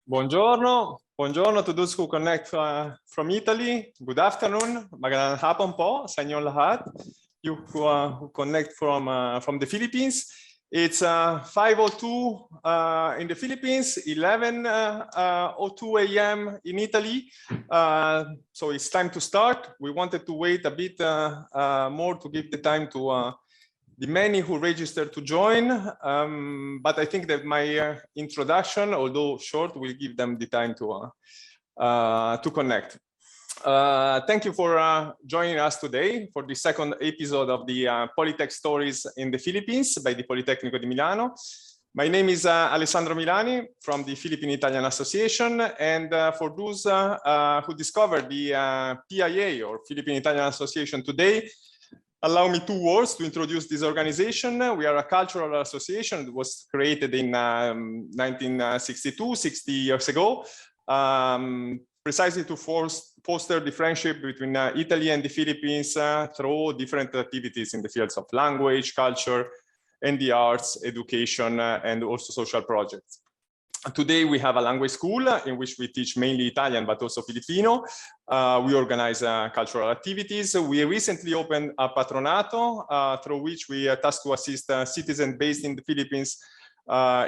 Buongiorno, buongiorno to those who connect from Italy. Good afternoon, magandang hapon po sa inyong lahat. You who connect from the Philippines. It's 5:02 in the Philippines, 11:02 a.m. in Italy. So it's time to start. We wanted to wait a bit more to give the time to the many who registered to join, but I think that my introduction, although short, will give them the time to connect. Thank you for joining us today for the second episode of the POLI-TECH Stories in the Philippines by the Politecnico di Milano. My name is Alessandro Milani from the Philippine Italian Association, and for those who discovered the PIA or Philippine Italian Association today, allow me two words to introduce this organization. We are a cultural association that was created in 1962, 60 years ago, precisely to foster the friendship between Italy and the Philippines through different activities in the fields of language, culture, and the arts, education, and also social projects. Today we have a language school in which we teach mainly Italian, but also Filipino. We organize cultural activities. We recently opened a patronato through which we are tasked to assist citizens based in the Philippines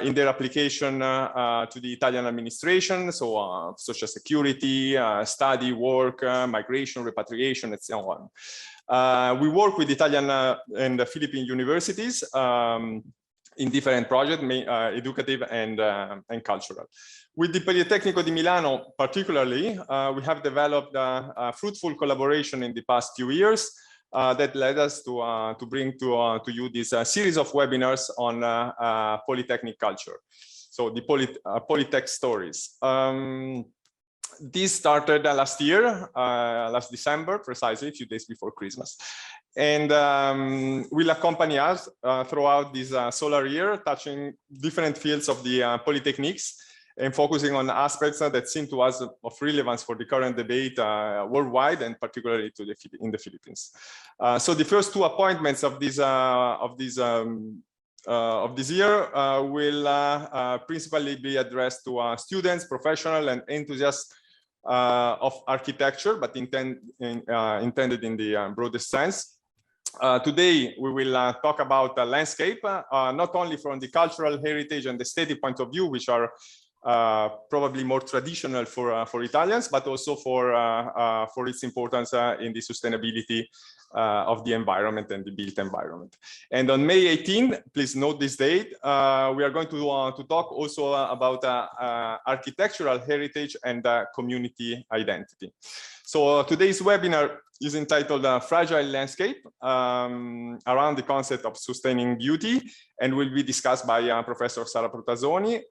in their application to the Italian administration, so social security, study, work, migration, repatriation, and so on. We work with Italian and Philippine universities in different projects, educative and cultural. With the Politecnico di Milano particularly, we have developed a fruitful collaboration in the past few years that led us to bring to you this series of webinars on Polytechnic culture. So the POLI-TECH Stories. This started last year, last December, precisely a few days before Christmas, and will accompany us throughout this solar year, touching different fields of the polytechnics and focusing on aspects that seem to us of relevance for the current debate worldwide and particularly in the Philippines. So the first two appointments of this year will principally be addressed to students, professionals, and enthusiasts of architecture, but intended in the broadest sense. Today, we will talk about landscape, not only from the cultural heritage and aesthetic point of view, which are probably more traditional for Italians, but also for its importance in the sustainability of the environment and the built environment. And on May 18, please note this date, we are going to talk also about architectural heritage and community identity. So today's webinar is entitled Fragile Landscape, around the concept of sustaining beauty, and will be discussed by Professor Sara Protasoni.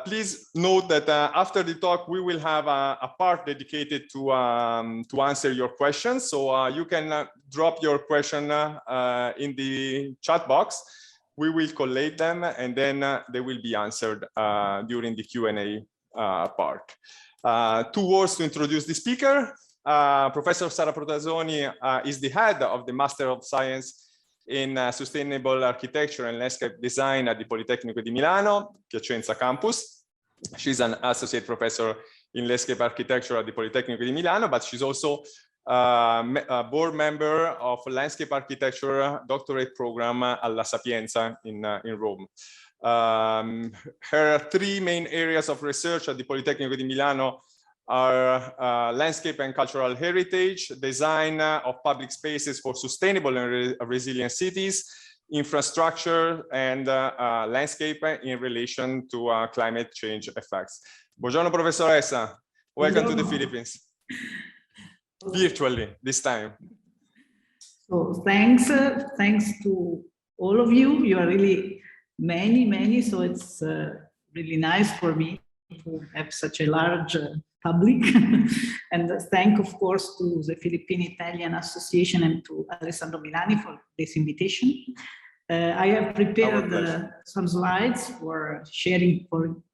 Please note that after the talk, we will have a part dedicated to answer your questions. So you can drop your question in the chat box. We will collate them, and then they will be answered during the Q&A part. Two words to introduce the speaker. Professor Sara Protasoni is the head of the Master of Science in Sustainable Architecture and Landscape Design at the Politecnico di Milano, Piacenza campus. She's an associate professor in landscape architecture at the Politecnico di Milano, but she's also a board member of landscape architecture doctorate program at La Sapienza in Rome. Her three main areas of research at the Politecnico di Milano are landscape and cultural heritage, design of public spaces for sustainable and resilient cities, infrastructure, and landscape in relation to climate change effects. Buongiorno, professoressa. Welcome to the Philippines. Virtually this time. So thanks to all of you. You are really many. So it's really nice for me to have such a large public. And thank, of course, to the Philippine Italian Association and to Alessandro Milani for this invitation. I have prepared some slides for sharing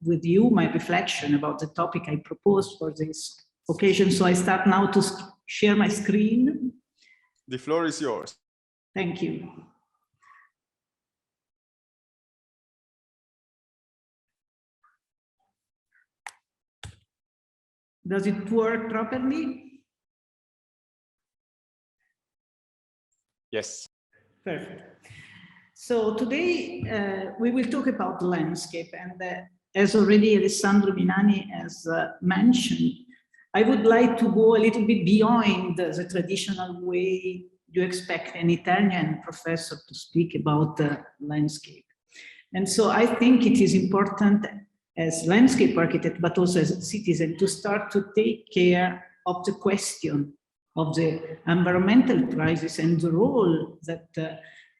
with you my reflection about the topic I proposed for this occasion. So I start now to share my screen. The floor is yours. Thank you. Does it work properly? Yes. Perfect. So today we will talk about landscape, and as already Alessandro Minani has mentioned, I would like to go a little bit beyond the traditional way you expect an Italian professor to speak about the landscape. And so I think it is important as landscape architect, but also as a citizen, to start to take care of the question of the environmental crisis and the role that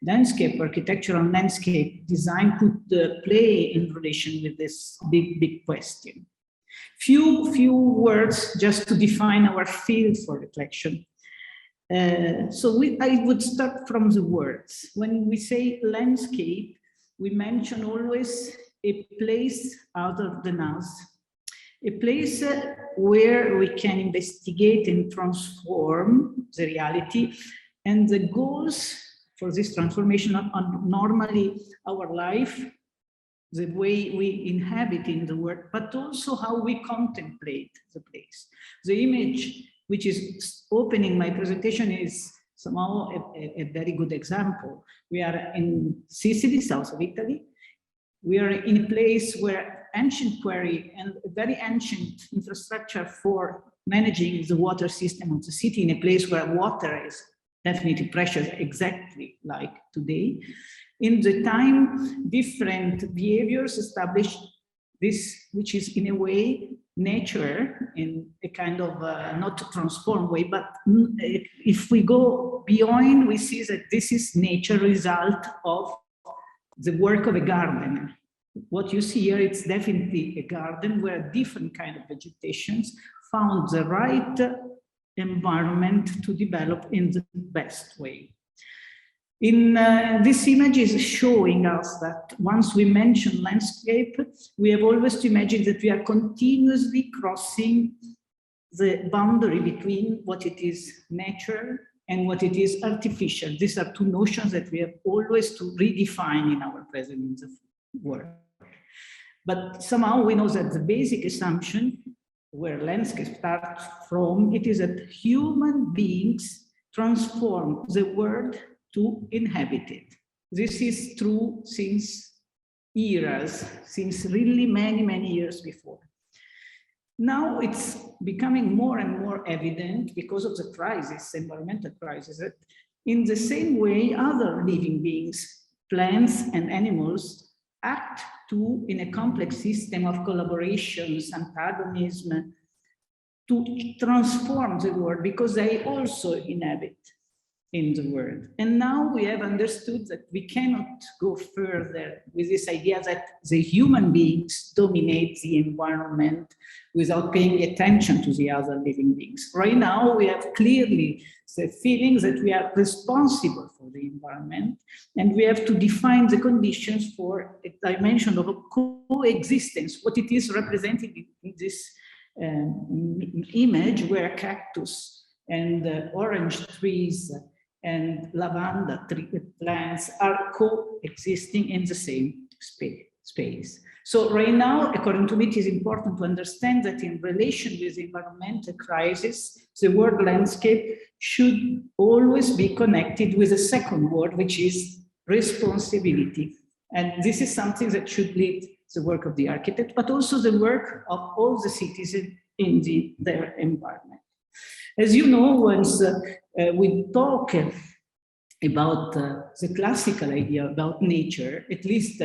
landscape architecture and landscape design could play in relation with this big question. Few words just to define our field for reflection. I would start from the words. When we say landscape, we mention always a place other than us, a place where we can investigate and transform the reality, and the goals for this transformation are normally our life, the way we inhabit in the world, but also how we contemplate the place. The image which is opening my presentation is somehow a very good example. We are in Sicily, south of Italy. We are in a place where ancient quarry and a very ancient infrastructure for managing the water system of the city, in a place where water is definitely precious, exactly like today. In the time, different behaviors established this, which is in a way nature, in a kind of not transformed way, but if we go beyond, we see that this is nature result of the work of a gardener. What you see here, it's definitely a garden where different kind of vegetations found the right environment to develop in the best way. In this image is showing us that once we mention landscape, we have always to imagine that we are continuously crossing the boundary between what it is nature and what it is artificial. These are two notions that we have always to redefine in our present in the world. But somehow we know that the basic assumption where landscape starts from, it is that human beings transform the world to inhabit it. This is true since eras, since really many years before. Now it's becoming more and more evident because of the crisis, environmental crisis, that in the same way other living beings, plants and animals, act to, in a complex system of collaborations, antagonism, to transform the world because they also inhabit in the world. And now we have understood that we cannot go further with this idea that the human beings dominate the environment without paying attention to the other living beings. Right now, we have clearly the feeling that we are responsible for the environment, and we have to define the conditions for a dimension of a coexistence, what it is represented in this image where cactus and orange trees and lavanda plants are coexisting in the same space. So right now, according to me, it is important to understand that in relation with the environmental crisis, the word landscape should always be connected with a second word, which is responsibility. And this is something that should lead the work of the architect, but also the work of all the citizens in their environment. As you know, once we talk about the classical idea about nature, at least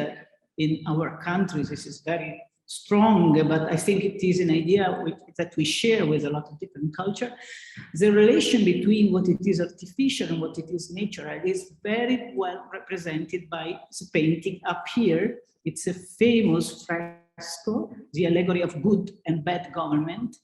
in our countries, this is very strong, but I think it is an idea that we share with a lot of different culture. The relation between what it is artificial and what it is natural is very well represented by the painting up here. It's a famous fresco, the Allegory of Good and Bad Government.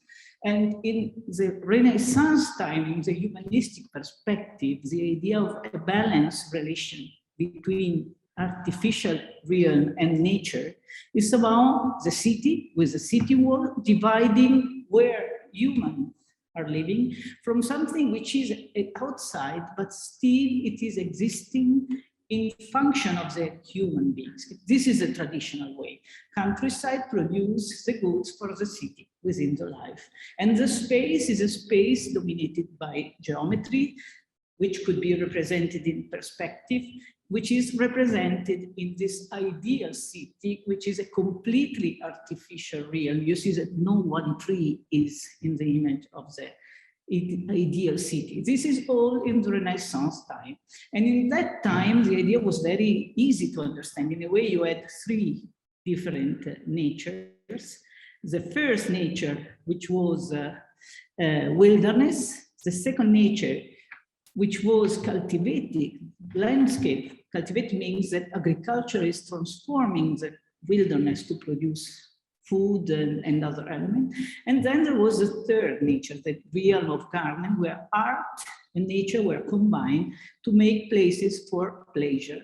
And in the Renaissance time, in the humanistic perspective, the idea of a balanced relation between artificial realm and nature is about the city with the city wall dividing where humans are living from something which is outside, but still it is existing in function of the human beings. This is the traditional way. Countryside produces the goods for the city within the life. And the space is a space dominated by geometry, which could be represented in perspective, which is represented in this ideal city, which is a completely artificial realm. You see that no one tree is in the image of the ideal city. This is all in the Renaissance time. And in that time, the idea was very easy to understand. In a way, you had three different natures. The first nature, which was wilderness. The second nature, which was cultivating landscape. Cultivate means that agriculture is transforming the wilderness to produce food and other elements. And then there was a third nature, the realm of garden, where art and nature were combined to make places for pleasure.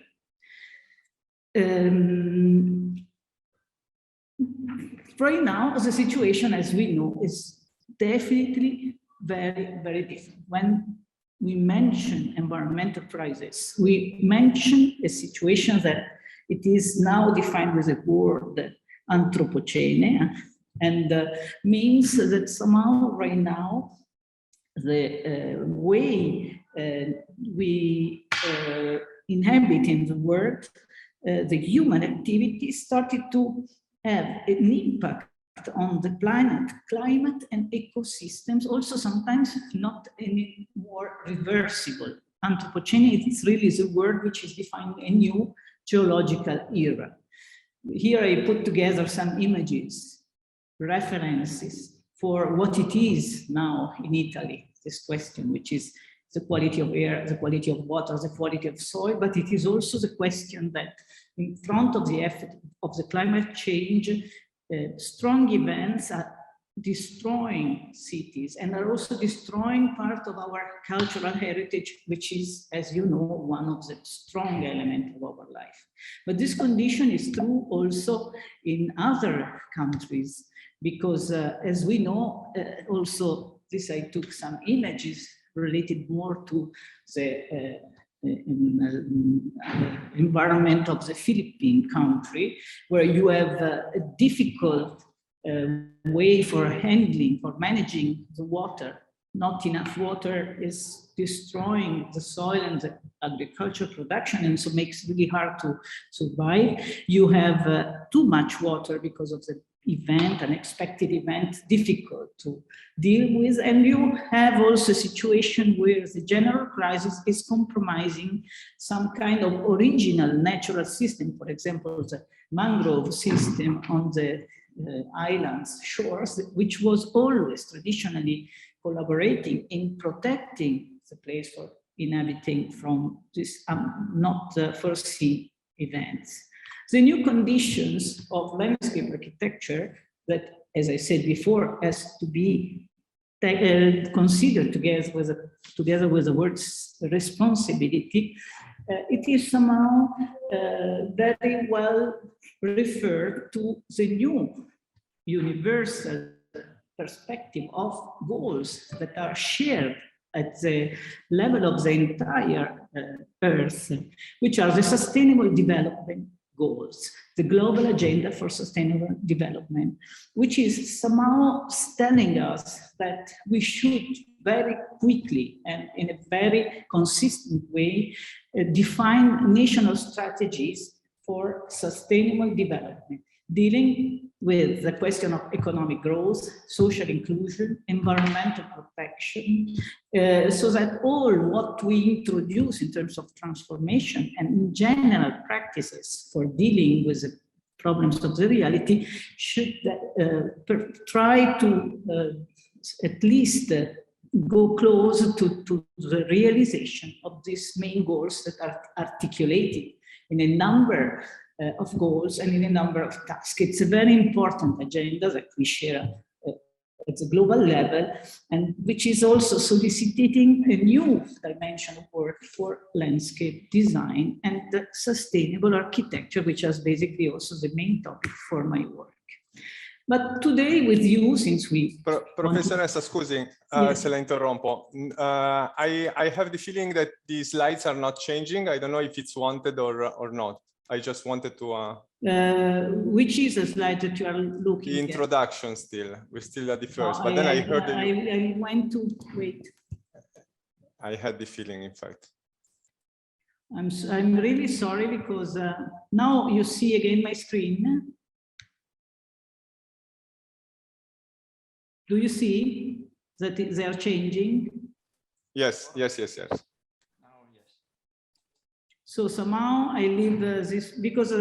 Right now, the situation, as we know, is definitely very, very different. When we mention environmental crisis, we mention a situation that it is now defined with the word Anthropocene, and means that somehow right now the way we inhabit in the world, the human activity started to have an impact on the planet, climate, and ecosystems, also sometimes not any more reversible. Anthropocene is really the word which is defining a new geological era. Here I put together some images, references for what it is now in Italy, this question, which is the quality of air, the quality of water, the quality of soil, but it is also the question that in front of the effort of the climate change, strong events are destroying cities and are also destroying part of our cultural heritage, which is, as you know, one of the strong elements of our life. But this condition is true also in other countries, because as we know, also this I took some images related more to the environment of the Philippine country, where you have a difficult way for handling, for managing the water. Not enough water is destroying the soil and the agriculture production, and so makes it really hard to survive. You have too much water because of the event, unexpected event, difficult to deal with. And you have also a situation where the general crisis is compromising some kind of original natural system. For example, the mangrove system on the islands, shores, which was always traditionally collaborating in protecting the place for inhabiting from this not foreseen events. The new conditions of landscape architecture that, as I said before, has to be considered together with the word responsibility, it is somehow very well referred to the new universal perspective of goals that are shared at the level of the entire Earth, which are the Sustainable Development Goals, the Global Agenda for Sustainable Development, which is somehow telling us that we should very quickly and in a very consistent way define national strategies for sustainable development, dealing with the question of economic growth, social inclusion, environmental protection, so that all what we introduce in terms of transformation and in general practices for dealing with the problems of the reality should try to at least go close to the realization of these main goals that are articulated in a number of goals and in a number of tasks. It's a very important agenda that we share at the global level, and which is also soliciting a new dimension of work for landscape design and sustainable architecture, which is basically also the main topic for my work. But today with you, since we... Professoressa, scusi, se la interrompo. I have the feeling that the slides are not changing. I don't know if it's wanted or not. I just wanted to... which is a slide that you are looking the at? introduction still. We're still at the first, but then I heard... I went to... Wait. I had the feeling, in fact. I'm really sorry because now you see again my screen. Do you see that they are changing? Yes, yes, yes, yes. So somehow I leave this because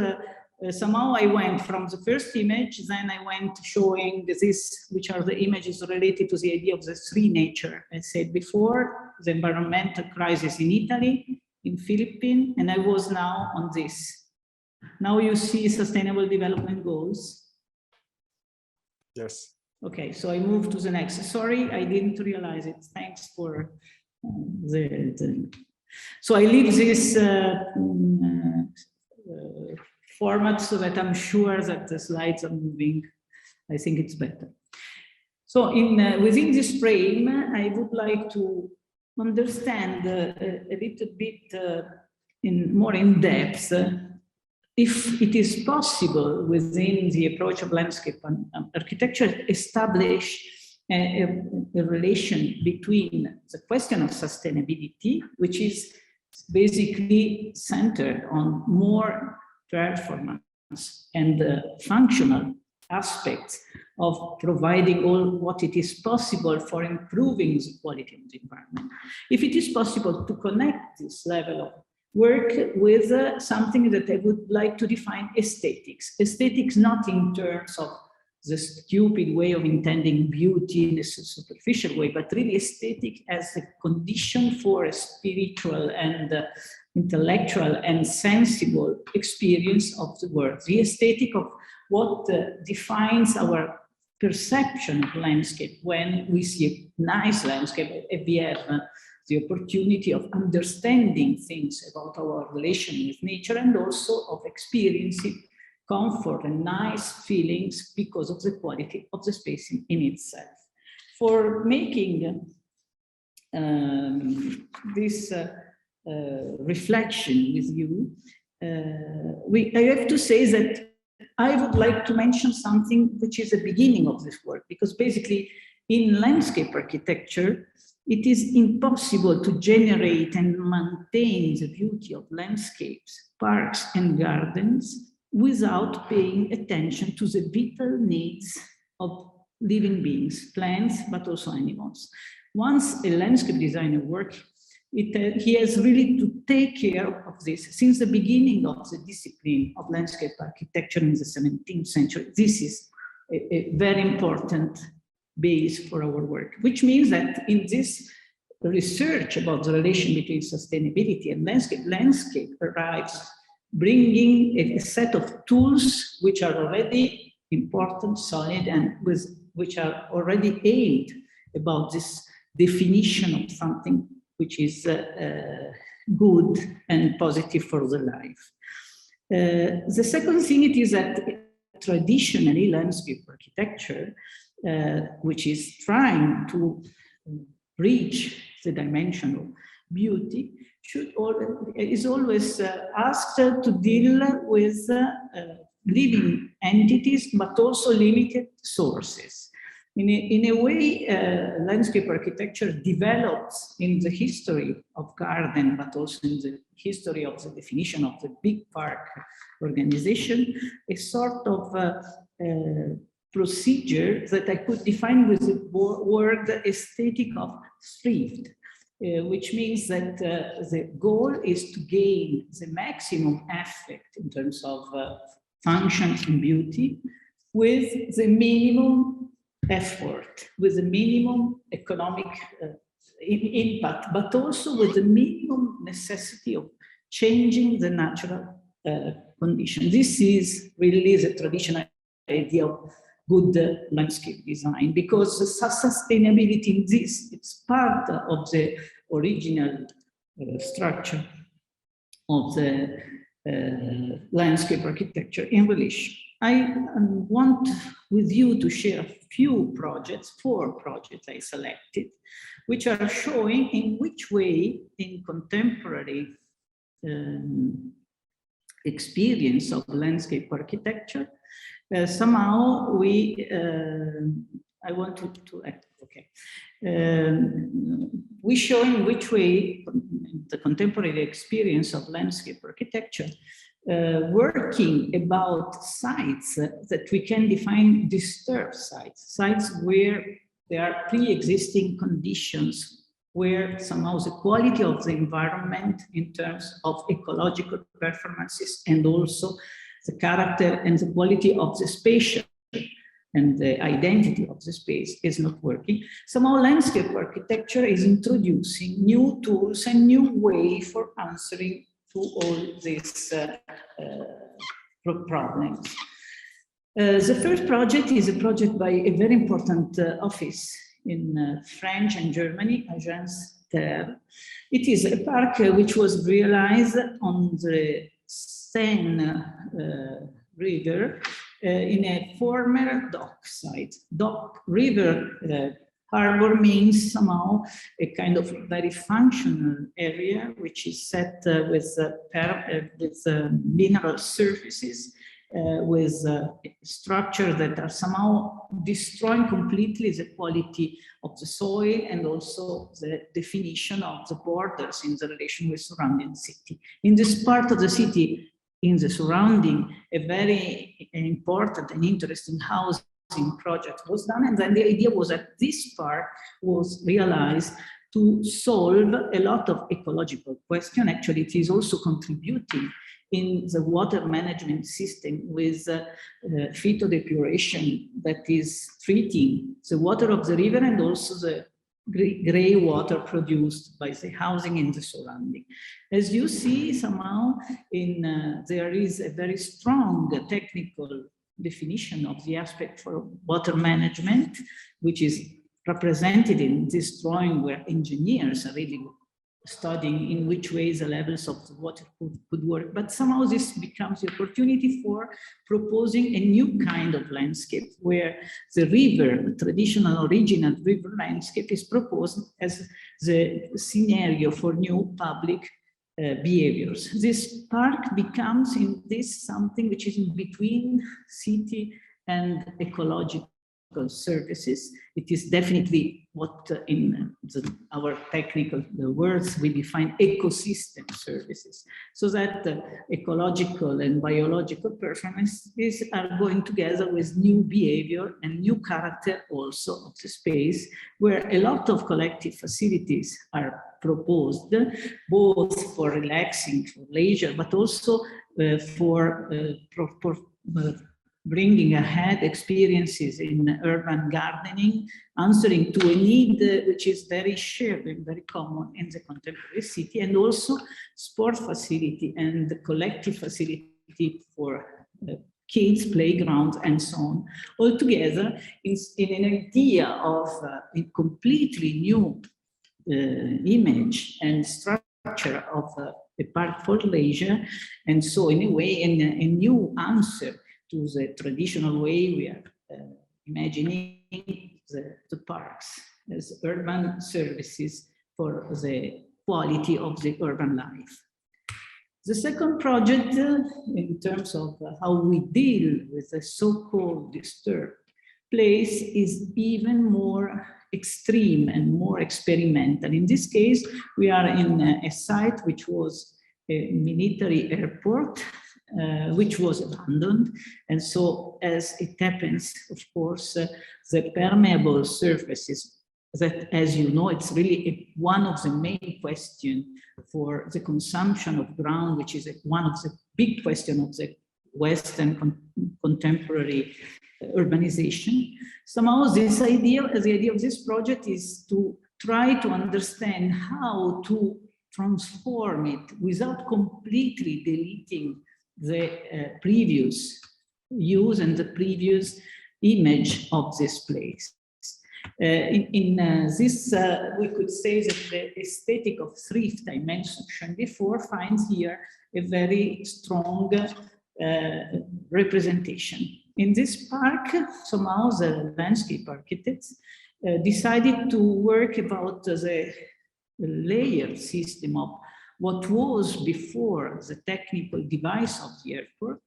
somehow I went from the first image, then I went showing this, which are the images related to the idea of the three nature. I said before, the environmental crisis in Italy, in Philippine, and I was now on this. Now you see Sustainable Development Goals. Yes. Okay, so I move to the next. Sorry, I didn't realize it. Thanks for So I leave this format so that I'm sure that the slides are moving. I think it's better. So within this frame, I would like to understand a little bit more in depth if it is possible within the approach of landscape and architecture establish a relation between the question of sustainability, which is basically centered on more performance and functional aspects of providing all what it is possible for improving the quality of the environment. If it is possible to connect this level of work with something that I would like to define aesthetics. Aesthetics not in terms of the stupid way of intending beauty in a superficial way, but really aesthetic as a condition for a spiritual and intellectual and sensible experience of the world. The aesthetic of what defines our perception of landscape when we see a nice landscape, if we have the opportunity of understanding things about our relation with nature and also of experiencing comfort and nice feelings because of the quality of the space in itself. For making this reflection with you, I have to say that I would like to mention something which is the beginning of this work, because basically in landscape architecture, it is impossible to generate and maintain the beauty of landscapes, parks, and gardens without paying attention to the vital needs of living beings, plants, but also animals. Once a landscape designer works, he has really to take care of this. Since the beginning of the discipline of landscape architecture in the 17th century, this is a very important base for our work, which means that in this research about the relation between sustainability and landscape arrives bringing a set of tools which are already important, solid, and which are already aimed about this definition of something which is good and positive for the life. The second thing it is that traditionally landscape architecture, which is trying to reach the dimension of beauty, is always asked to deal with living entities, but also limited sources. In a way, landscape architecture develops in the history of garden, but also in the history of the definition of the big park organization, a sort of procedure that I could define with the word aesthetic of thrift, which means that the goal is to gain the maximum effect in terms of function and beauty with the minimum effort, with the minimum economic impact, but also with the minimum necessity of changing the natural condition. This is really the traditional idea of good landscape design, because the sustainability in this, it's part of the original structure of the landscape architecture in relation. I want with you to share a few projects, 4 projects I selected, which are showing in which way in contemporary experience of landscape architecture, somehow we, I want to okay. We show in which way the contemporary experience of landscape architecture working about sites that we can define disturbed sites, sites where there are pre-existing conditions, where somehow the quality of the environment in terms of ecological performances and also the character and the quality of the spatial and the identity of the space is not working. Somehow landscape architecture is introducing new tools and new way for answering to all these problems. The first project is a project by a very important office in France and Germany, Agence Terre. It is a park which was realized on the Seine river in a former dock site. Dock river harbor means somehow a kind of very functional area which is set with mineral surfaces, with structures that are somehow destroying completely the quality of the soil and also the definition of the borders in the relation with surrounding city. In this part of the city, in the surrounding, a very important and interesting housing project was done, and then the idea was that this park was realized to solve a lot of ecological questions. Actually, it is also contributing in the water management system with phytodepuration that is treating the water of the river and also the gray water produced by the housing in the surrounding. As you see, somehow there is a very strong technical definition of the aspect for water management, which is represented in this drawing where engineers are really studying in which ways the levels of the water could work. But somehow this becomes the opportunity for proposing a new kind of landscape where the river, the traditional original river landscape, is proposed as the scenario for new public behaviors. This park becomes in this something which is in between city and ecological services. It is definitely what in our technical words we define ecosystem services, so that ecological and biological performances are going together with new behavior and new character also of the space, where a lot of collective facilities are proposed, both for relaxing, for leisure, but also for bringing ahead experiences in urban gardening, answering to a need which is very shared and very common in the contemporary city, and also sport facility and the collective facility for kids, playgrounds, and so on. Altogether, in an idea of a completely new image and structure of a park for leisure, and so in a way, a new answer to the traditional way we are imagining the parks as urban services for the quality of the urban life. The second project, in terms of how we deal with the so-called disturbed place, is even more extreme and more experimental. In this case, we are in a site which was a military airport, which was abandoned. And so, as it happens, of course, the permeable surfaces that, as you know, it's really one of the main questions for the consumption of ground, which is one of the big questions of the Western contemporary urbanization. Somehow this idea, the idea of this project is to try to understand how to transform it without completely deleting the previous use and the previous image of this place. In this, we could say that the aesthetic of thrift I mentioned before finds here a very strong representation. In this park, somehow the landscape architects decided to work about the layered system of what was before the technical device of the airport,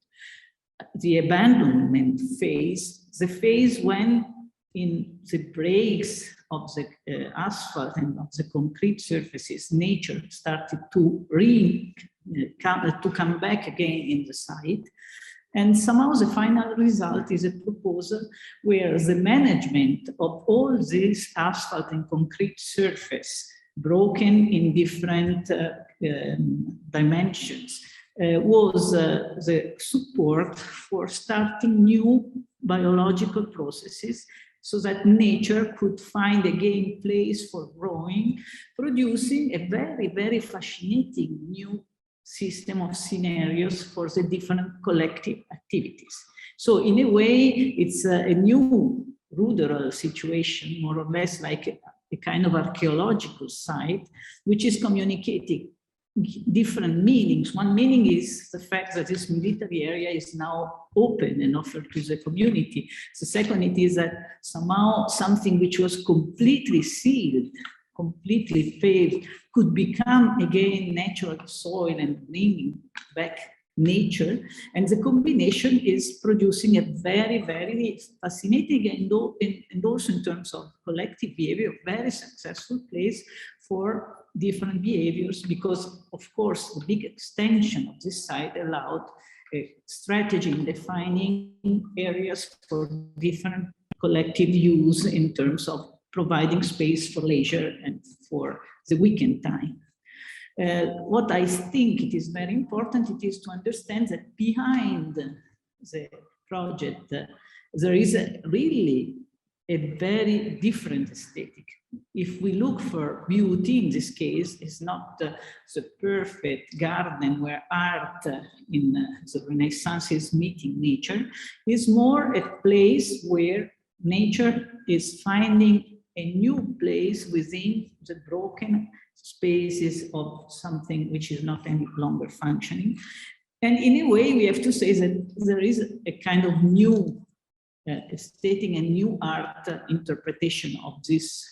the abandonment phase, the phase when in the breaks of the asphalt and of the concrete surfaces, nature started to come back again in the site. And somehow the final result is a proposal where the management of all this asphalt and concrete surface broken in different dimensions was the support for starting new biological processes so that nature could find again place for growing, producing a very, very fascinating new system of scenarios for the different collective activities. So in a way, it's a new ruderal situation, more or less like a kind of archaeological site, which is communicating different meanings. One meaning is the fact that this military area is now open and offered to the community. The second, it is that somehow something which was completely sealed, completely paved, could become again natural soil and bringing back nature. And the combination is producing a very, very fascinating and also in terms of collective behavior, very successful place for different behaviors, because of course the big extension of this site allowed a strategy in defining areas for different collective use in terms of providing space for leisure and for the weekend time. What I think it is very important, it is to understand that behind the project, there is really a very different aesthetic. If we look for beauty, in this case, is not the perfect garden where art in the Renaissance is meeting nature, is more a place where nature is finding a new place within the broken spaces of something which is not any longer functioning. And in a way, we have to say that there is a kind of new aesthetic and new art interpretation of this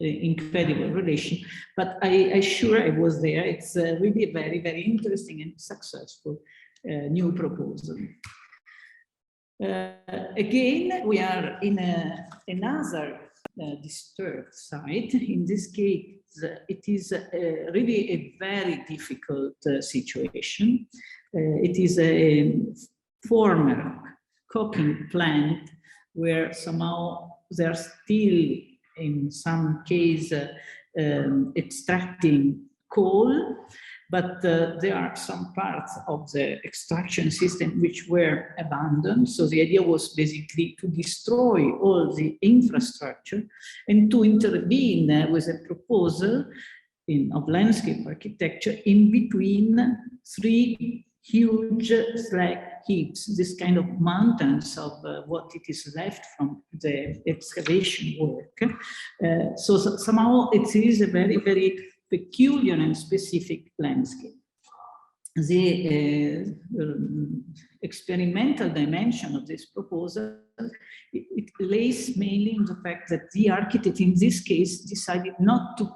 incredible relation. But I sure I was there. It's really a very, very interesting and successful new proposal. Again, we are in another disturbed site. In this case, it is really a very difficult situation. It is a former coking plant where somehow they're still, in some case, extracting coal, but there are some parts of the extraction system which were abandoned. So the idea was basically to destroy all the infrastructure and to intervene with a proposal of landscape architecture in between three huge slag heaps, this kind of mountains of what it is left from the excavation work. So somehow it is a very, very peculiar and specific landscape. The experimental dimension of this proposal, it lays mainly in the fact that the architect in this case decided not to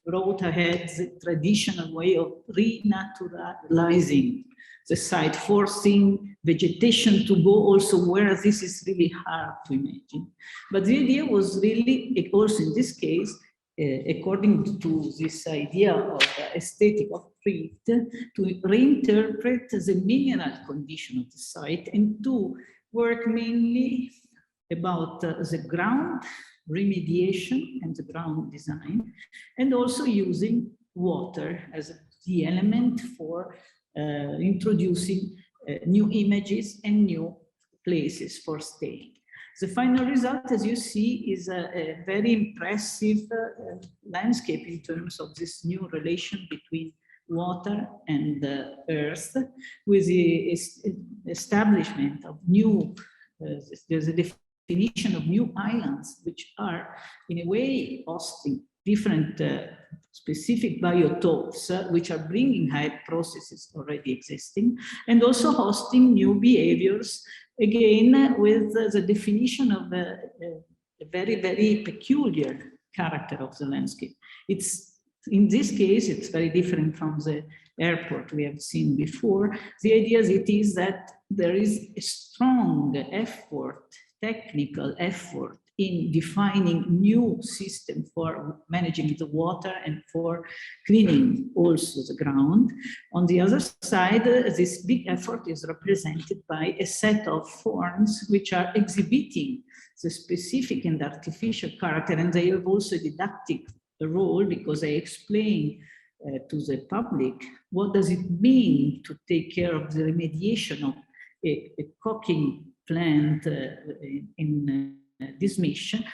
brought ahead the traditional way of renaturalizing the site, forcing vegetation to go also where this is really hard to imagine. But the idea was really, also in this case, according to this idea of aesthetic of Priet, to reinterpret the mineral condition of the site and to work mainly about the ground remediation and the ground design, and also using water as the element for introducing new images and new places for staying. The final result, as you see, is a very impressive landscape in terms of this new relation between water and earth, with the establishment of new, there's a definition of new islands, which are in a way hosting different specific biotopes, which are bringing high processes already existing, and also hosting new behaviors, again, with the definition of a very, very peculiar character of the landscape. In this case, it's very different from the airport we have seen before. The idea is that there is a strong effort, technical effort, in defining new system for managing the water and for cleaning also the ground. On the other side, this big effort is represented by a set of forms which are exhibiting the specific and artificial character, and they have also a didactic role because they explain to the public what does it mean to take care of the remediation of a cooking plant in this mission,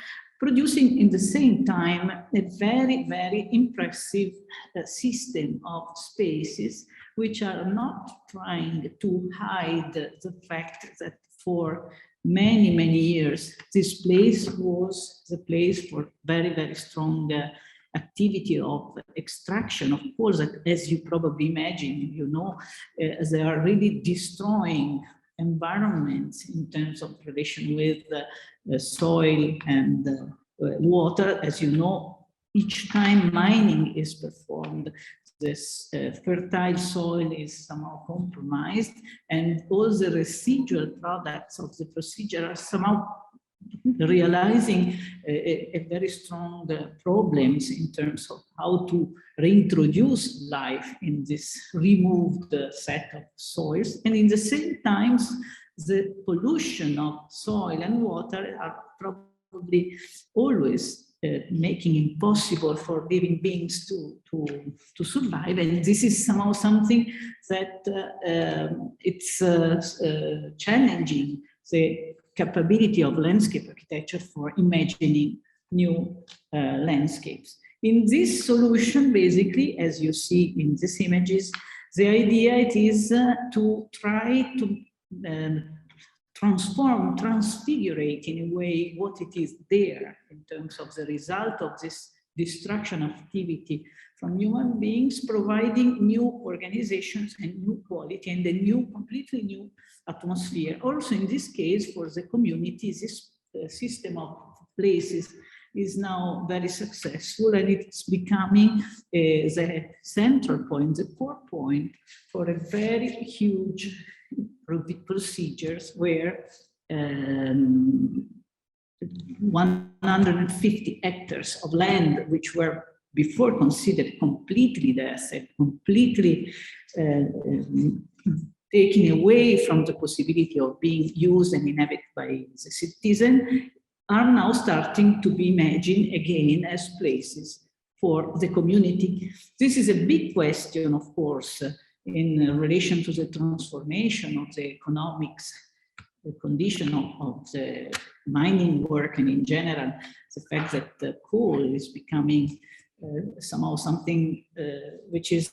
producing in the same time a very, very impressive system of spaces which are not trying to hide the fact that for many, many years this place was the place for very, very strong activity of extraction. Of course, as you probably imagine, you know, they are really destroying environments in terms of relation with soil and water. As you know, each time mining is performed, this fertile soil is somehow compromised, and all the residual products of the procedure are somehow realizing a very strong problems in terms of how to reintroduce life in this removed set of soils. And in the same times, the pollution of soil and water are probably always making it impossible for living beings to survive. And this is somehow something that it's challenging the capability of landscape architecture for imagining new landscapes. In this solution, basically, as you see in these images, the idea it is to try to transform, transfigurate in a way what it is there in terms of the result of this destruction activity from human beings, providing new organizations and new quality and a new, completely new atmosphere. Also, in this case, for the community, this system of places is now very successful, and it's becoming the central point, the core point for a very huge procedures where 150 hectares of land, which were before considered completely the asset, completely taken away from the possibility of being used and inhabited by the citizen, are now starting to be imagined again as places for the community. This is a big question, of course, in relation to the transformation of the economics, the condition of the mining work, and in general, the fact that the coal is becoming somehow something which is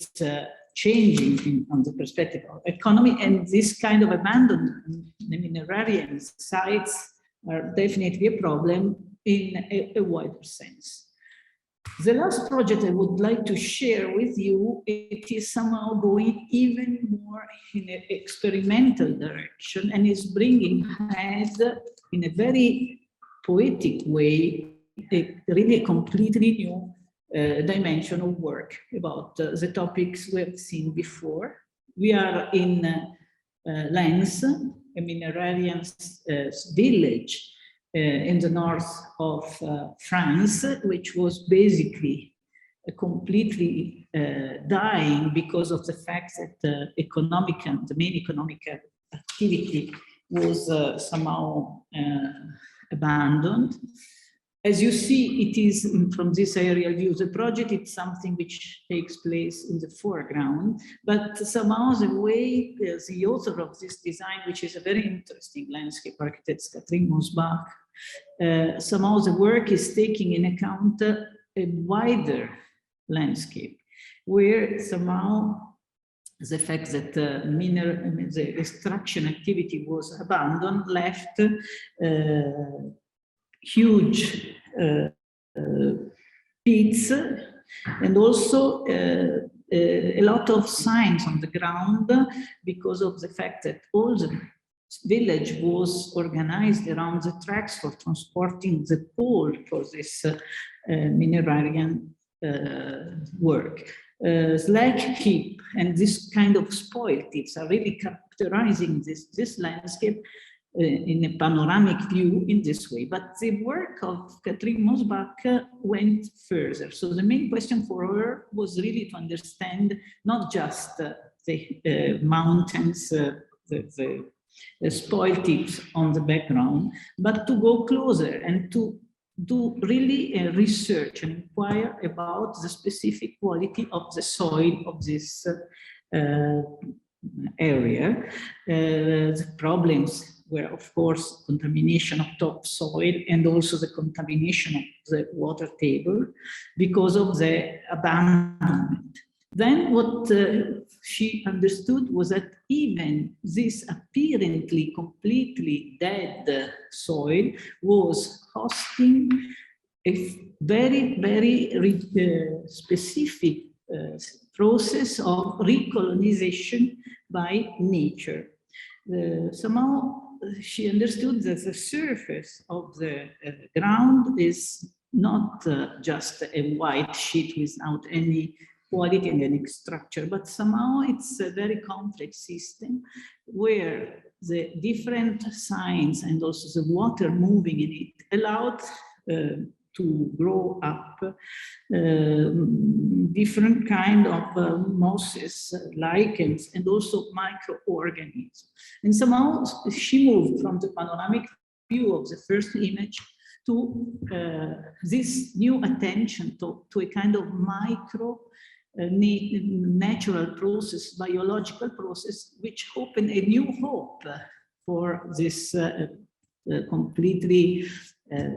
changing on the perspective of economy, and this kind of abandoned minerarian sites are definitely a problem in a wider sense. The last project I would like to share with you, it is somehow going even more in an experimental direction and is bringing ahead in a very poetic way, really a completely new dimension of work about the topics we have seen before. We are in Lens, a minerarian village in the north of France, which was basically completely dying because of the fact that the main economic activity was somehow abandoned. As you see, it is from this aerial view, the project is something which takes place in the foreground, but somehow the way the author of this design, which is a very interesting landscape architect, Catherine Mosbach, somehow the work is taking in account a wider landscape, where somehow the fact that the extraction activity was abandoned left huge pits And also a lot of signs on the ground because of the fact that all the village was organized around the tracks for transporting the coal for this minerarian work. Slag heap and this kind of spoil tips are really characterizing this landscape in a panoramic view in this way. But the work of Catherine Mosbach went further. So the main question for her was really to understand not just the mountains, the spoil tips on the background, but to go closer and to do really research and inquire about the specific quality of the soil of this area. The problems were, of course, contamination of topsoil and also the contamination of the water table because of the abandonment. Then what she understood was that even this apparently completely dead soil was hosting a very, very specific process of recolonization by nature. Somehow she understood that the surface of the ground is not just a white sheet without any quality and any structure, but somehow it's a very complex system where the different signs and also the water moving in it allowed to grow up different kind of mosses, lichens, and also microorganisms. And somehow she moved from the panoramic view of the first image to this new attention to a kind of micro natural process, biological process, which opened a new hope for this completely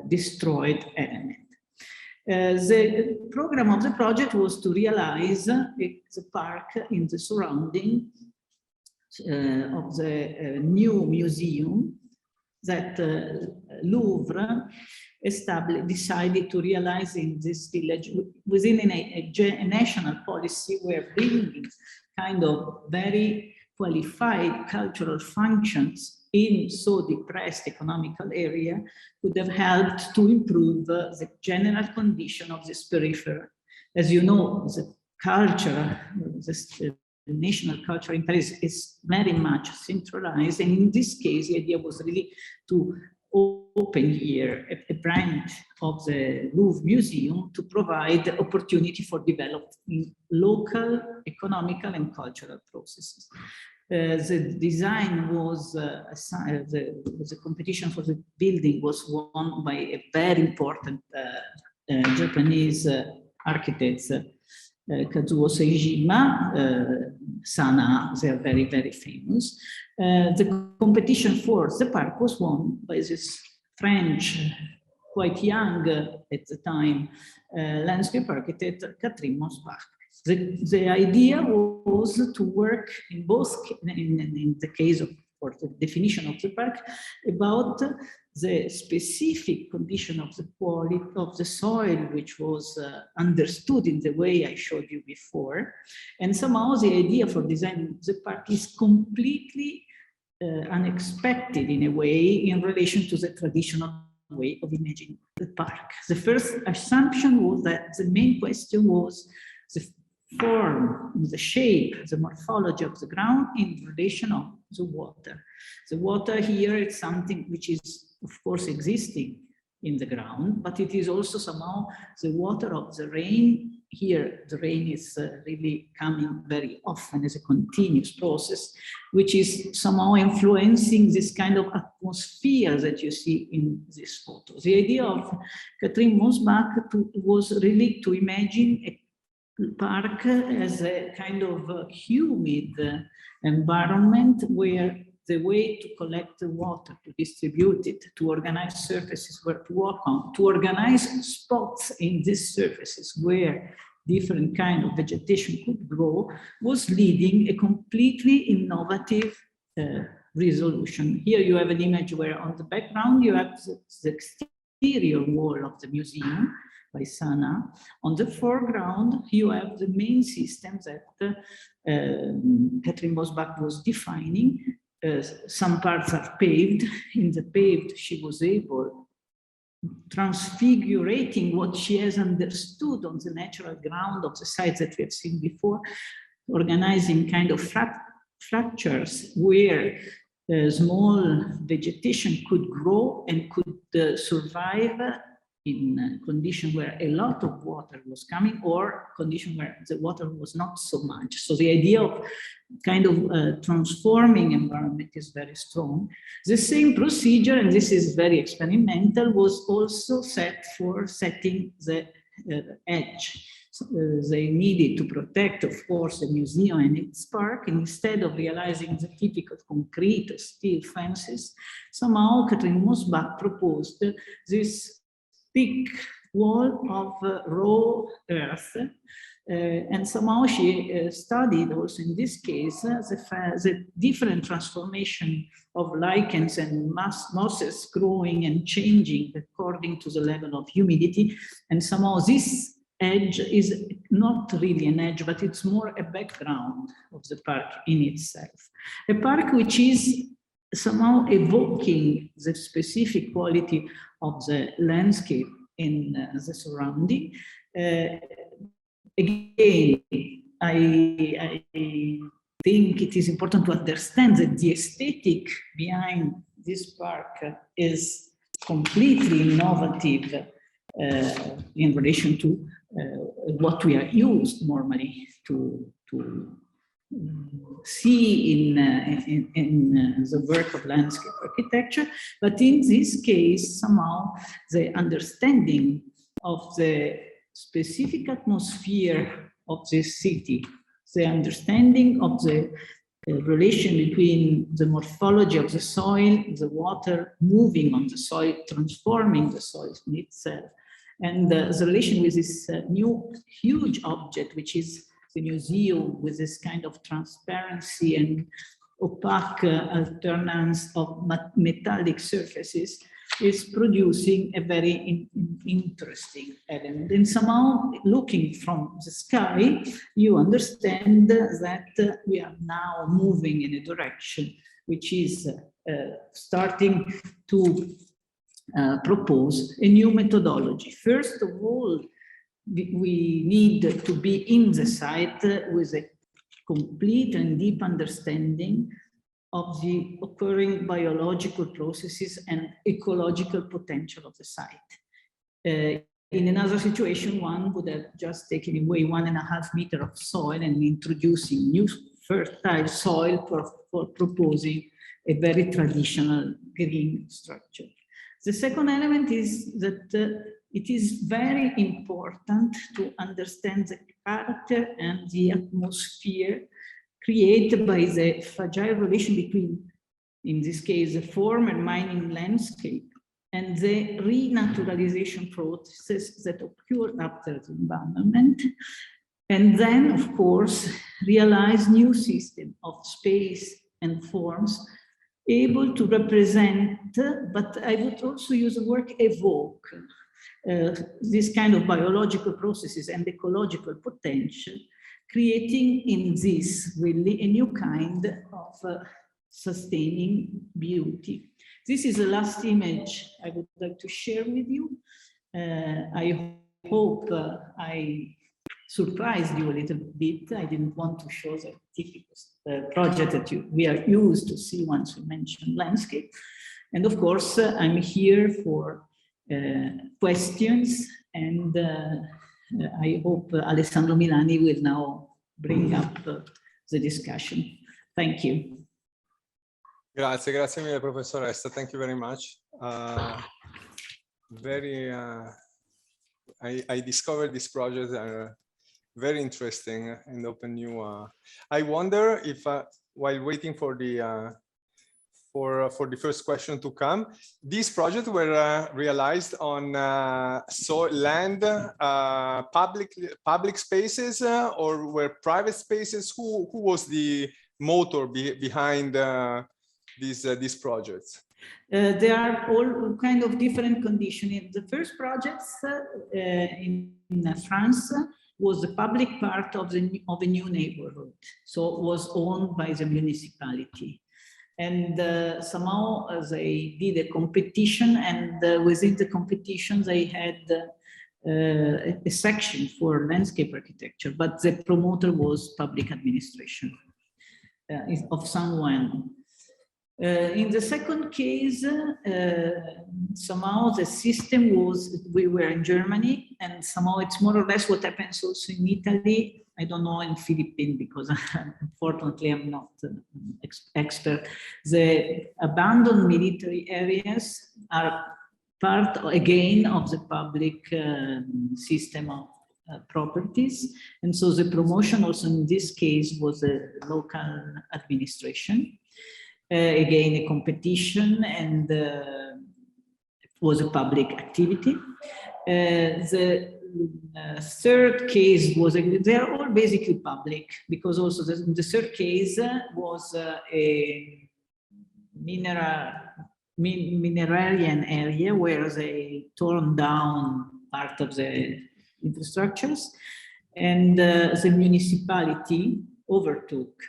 destroyed element. The program of the project was to realize the park in the surrounding of the new museum that Louvre decided to realize in this village within a national policy where bringing kind of very qualified cultural functions in so depressed economical area would have helped to improve the general condition of this periphery. As you know, the culture, the national culture in Paris is very much centralized, and in this case the idea was really to open here a branch of the Louvre Museum to provide the opportunity for developing local economical and cultural processes. The design was, the competition for the building was won by a very important Japanese architect, Kazuo Seijima, Sana, they are very, very famous. The competition for the park was won by this French, quite young at the time, landscape architect, Catherine Mosbach. The idea was to work in both, in the case of, for the definition of the park, about the specific condition of the quality of the soil, which was understood in the way I showed you before. And somehow the idea for designing the park is completely unexpected in a way in relation to the traditional way of imagining the park. The first assumption was that the main question was the form, the shape, the morphology of the ground in relation of the water. The water here is something which is, of course, existing in the ground, but it is also somehow the water of the rain. Here, the rain is really coming very often as a continuous process, which is somehow influencing this kind of atmosphere that you see in this photo. The idea of Catherine Mosbach was really to imagine a park as a kind of humid environment where the way to collect the water, to distribute it, to organize surfaces where to walk on, to organize spots in these surfaces where different kind of vegetation could grow, was leading a completely innovative resolution. Here you have an image where on the background you have the exterior wall of the museum by Sana. On the foreground, you have the main system that Catherine Bosbach was defining. Some parts are paved. In the paved, she was able, transfigurating what she has understood on the natural ground of the sites that we have seen before, organizing kind of fractures where small vegetation could grow and could survive in a condition where a lot of water was coming or condition where the water was not so much. So the idea of kind of transforming environment is very strong. The same procedure, and this is very experimental, was also set for setting the edge. So, they needed to protect, of course, the museum and its park, and instead of realizing the typical concrete or steel fences, somehow Catherine Bosbach proposed this thick wall of raw earth, and somehow she studied also in this case the different transformation of lichens and mosses growing and changing according to the level of humidity, and somehow this edge is not really an edge, but it's more a background of the park in itself. A park which is somehow evoking the specific quality of the landscape in the surrounding. Again, I think it is important to understand that the aesthetic behind this park is completely innovative in relation to what we are used normally to see in the work of landscape architecture. But in this case, somehow the understanding of the specific atmosphere of this city, the understanding of the relation between the morphology of the soil, the water moving on the soil, transforming the soil in itself, and the relation with this new huge object, which is the museum, with this kind of transparency and opaque alternance of metallic surfaces, is producing a very interesting element. And somehow, looking from the sky, you understand that we are now moving in a direction which is starting to propose a new methodology. First of all, we need to be in the site with a complete and deep understanding of the occurring biological processes and ecological potential of the site. In another situation, one would have just taken away 1.5 meters of soil and introducing new fertile soil for proposing a very traditional green structure. The second element is that it is very important to understand the character and the atmosphere created by the fragile relation between, in this case, the former mining landscape and the renaturalization process that occurred after the abandonment, and then, of course, realize new system of space and forms able to represent, but I would also use the word evoke, this kind of biological processes and ecological potential, creating in this really a new kind of sustaining beauty. This is the last image I would like to share with you. I hope I surprised you a little bit. I didn't want to show the typical project that we are used to see once we mention landscape. And of course, I'm here for questions, and I hope Alessandro Milani will now bring up the discussion. Thank you. Grazie mille, professoressa. Thank you very much. I discovered this project very interesting and open new. I wonder if while waiting for the first question to come, these projects were realized on land, public spaces, or were private spaces? Who was the motor behind these projects? There are all kind of different conditions. The first projects in France was the public part of a new neighborhood, so it was owned by the municipality. And somehow they did a competition, and within the competition they had a section for landscape architecture, but the promoter was public administration of someone. In the second case, somehow the system was, we were in Germany, and somehow it's more or less what happens also in Italy. I don't know in Philippine, because unfortunately I'm not an expert. The abandoned military areas are part again of the public system of properties. And so the promotion also in this case was a local administration. Again, a competition, and it was a public activity. The third case was, they're all basically public, because also the third case was a minerarian area where they torn down part of the infrastructures, and the municipality overtook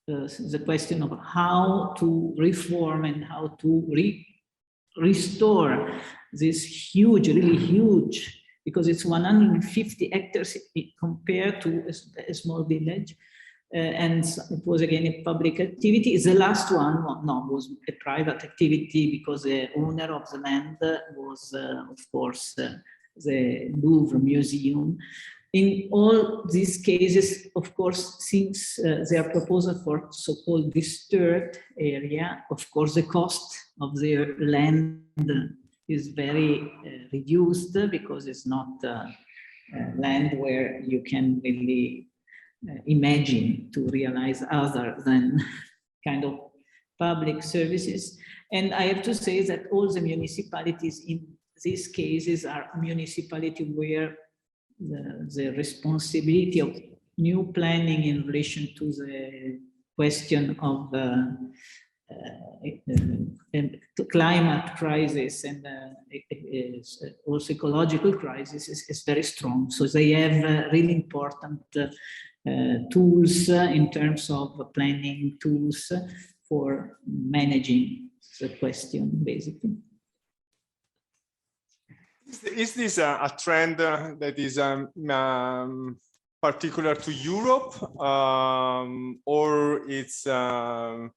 the question of how to reform and how to restore this huge, really huge, because it's 150 hectares compared to a small village. And it was again a public activity. The last one, no, was a private activity, because the owner of the land was, of course, the Louvre Museum. In all these cases, of course, since their proposal for so-called disturbed area, of course, the cost of their land is very reduced, because it's not land where you can really imagine to realize other than kind of public services. And I have to say that all the municipalities in these cases are municipalities where the responsibility of new planning in relation to the question of climate crisis and also ecological crisis is very strong. So they have really important tools in terms of planning tools for managing the question, basically. Is this a trend that is particular to Europe, or it's a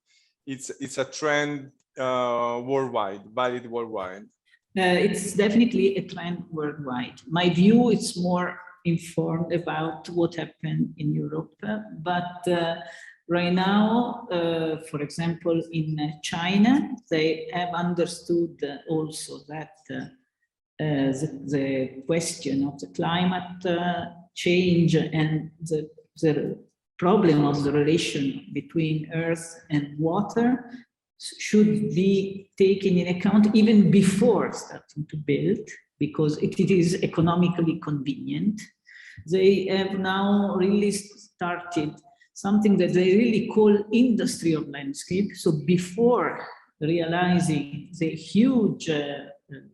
trend worldwide, valid worldwide? It's definitely a trend worldwide. My view is more informed about what happened in Europe, but right now, for example, in China, they have understood also that the question of the climate change and the problem of the relation between earth and water should be taken in account even before starting to build, because it is economically convenient. They have now really started something that they really call industry of landscape. So before realizing the huge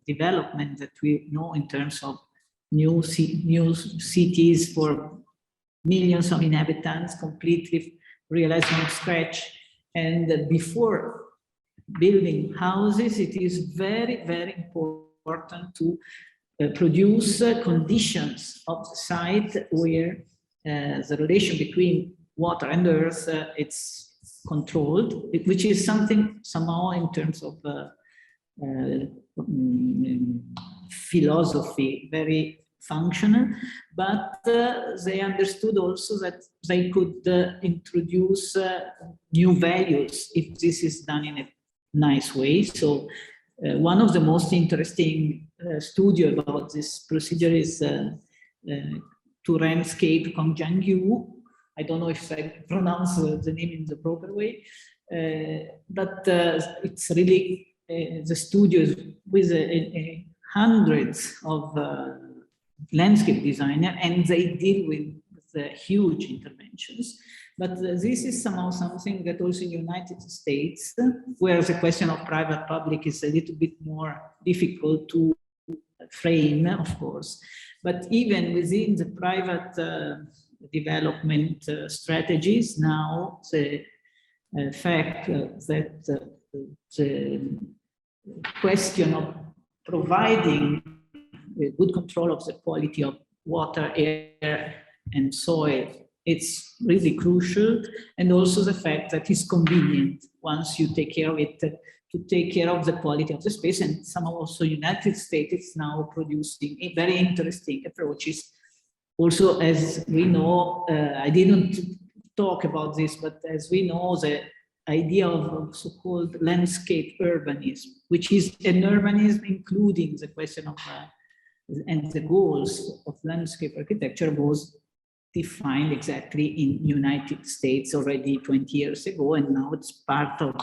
development that we know in terms of new cities for millions of inhabitants, completely realized from scratch, and before building houses, it is very, very important to produce conditions of the site where the relation between water and earth it's controlled, which is something somehow in terms of philosophy very functional, but they understood also that they could introduce new values if this is done in a nice way. So one of the most interesting studios about this procedure is Turenscape Kongjiangyu. I don't know if I pronounce the name in the proper way, but it's really the studios with hundreds of landscape designers, and they deal with huge interventions. But this is somehow something that also in the United States, where the question of private-public is a little bit more difficult to frame, of course. But even within the private development strategies, now the fact that the question of providing good control of the quality of water, air, and soil, it's really crucial. And also the fact that it's convenient once you take care of it, to take care of the quality of the space. And somehow also United States is now producing very interesting approaches. Also, as we know, I didn't talk about this, but as we know, the idea of so-called landscape urbanism, which is an urbanism including the question of and the goals of landscape architecture, was defined exactly in United States already 20 years ago, and now it's part of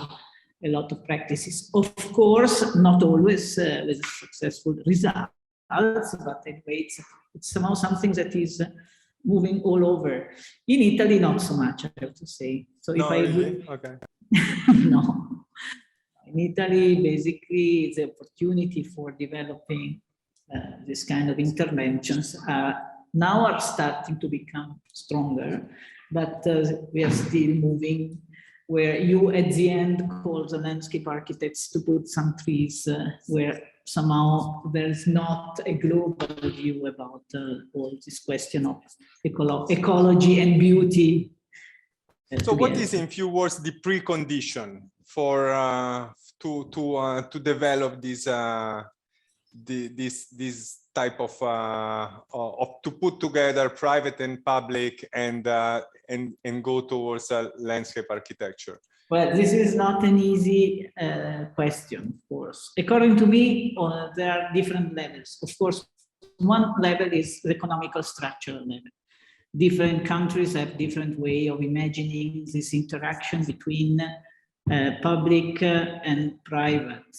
a lot of practices. Of course, not always with successful results, but anyway, it's somehow something that is moving all over. In Italy, not so much, I have to say. So if Okay. No. In Italy, basically, the opportunity for developing this kind of interventions now are starting to become stronger, but we are still moving where you at the end call the landscape architects to put some trees where somehow there's not a global view about all this question of ecology and beauty. So what is, in few words, the precondition for to develop this this type of to put together private and public and go towards a landscape architecture? Well, this is not an easy question, of course. According to me, there are different levels. Of course, one level is the economical structural level. Different countries have different way of imagining this interaction between public and private.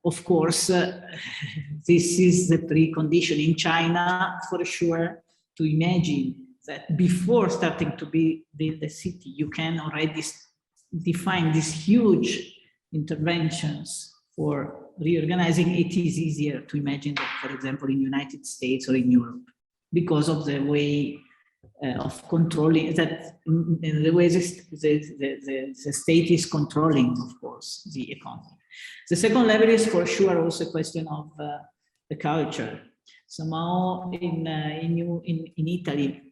Of course, this is the precondition in China, for sure, to imagine that before starting to build a city, you can already define these huge interventions for reorganizing. It is easier to imagine that, for example, in the United States or in Europe, because of the way of controlling that, in the way the state is controlling, of course, the economy. The second level is for sure also a question of the culture. Somehow in Italy,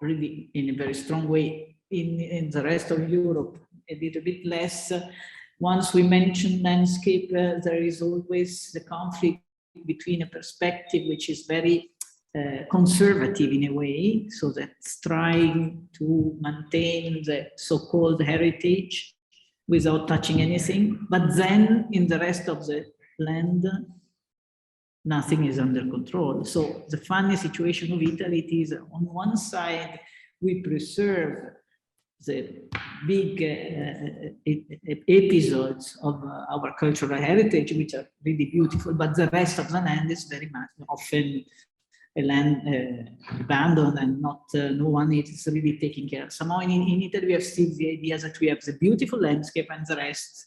really in a very strong way, in the rest of Europe, a little bit less. Once we mention landscape, there is always the conflict between a perspective which is very conservative in a way, so that's trying to maintain the so-called heritage without touching anything. But then in the rest of the land, nothing is under control. So the funny situation of Italy, it is on one side, we preserve the big episodes of our cultural heritage, which are really beautiful, but the rest of the land is very much often a land abandoned and not no one is really taking care. Somehow in Italy we have still the idea that we have the beautiful landscape and the rest,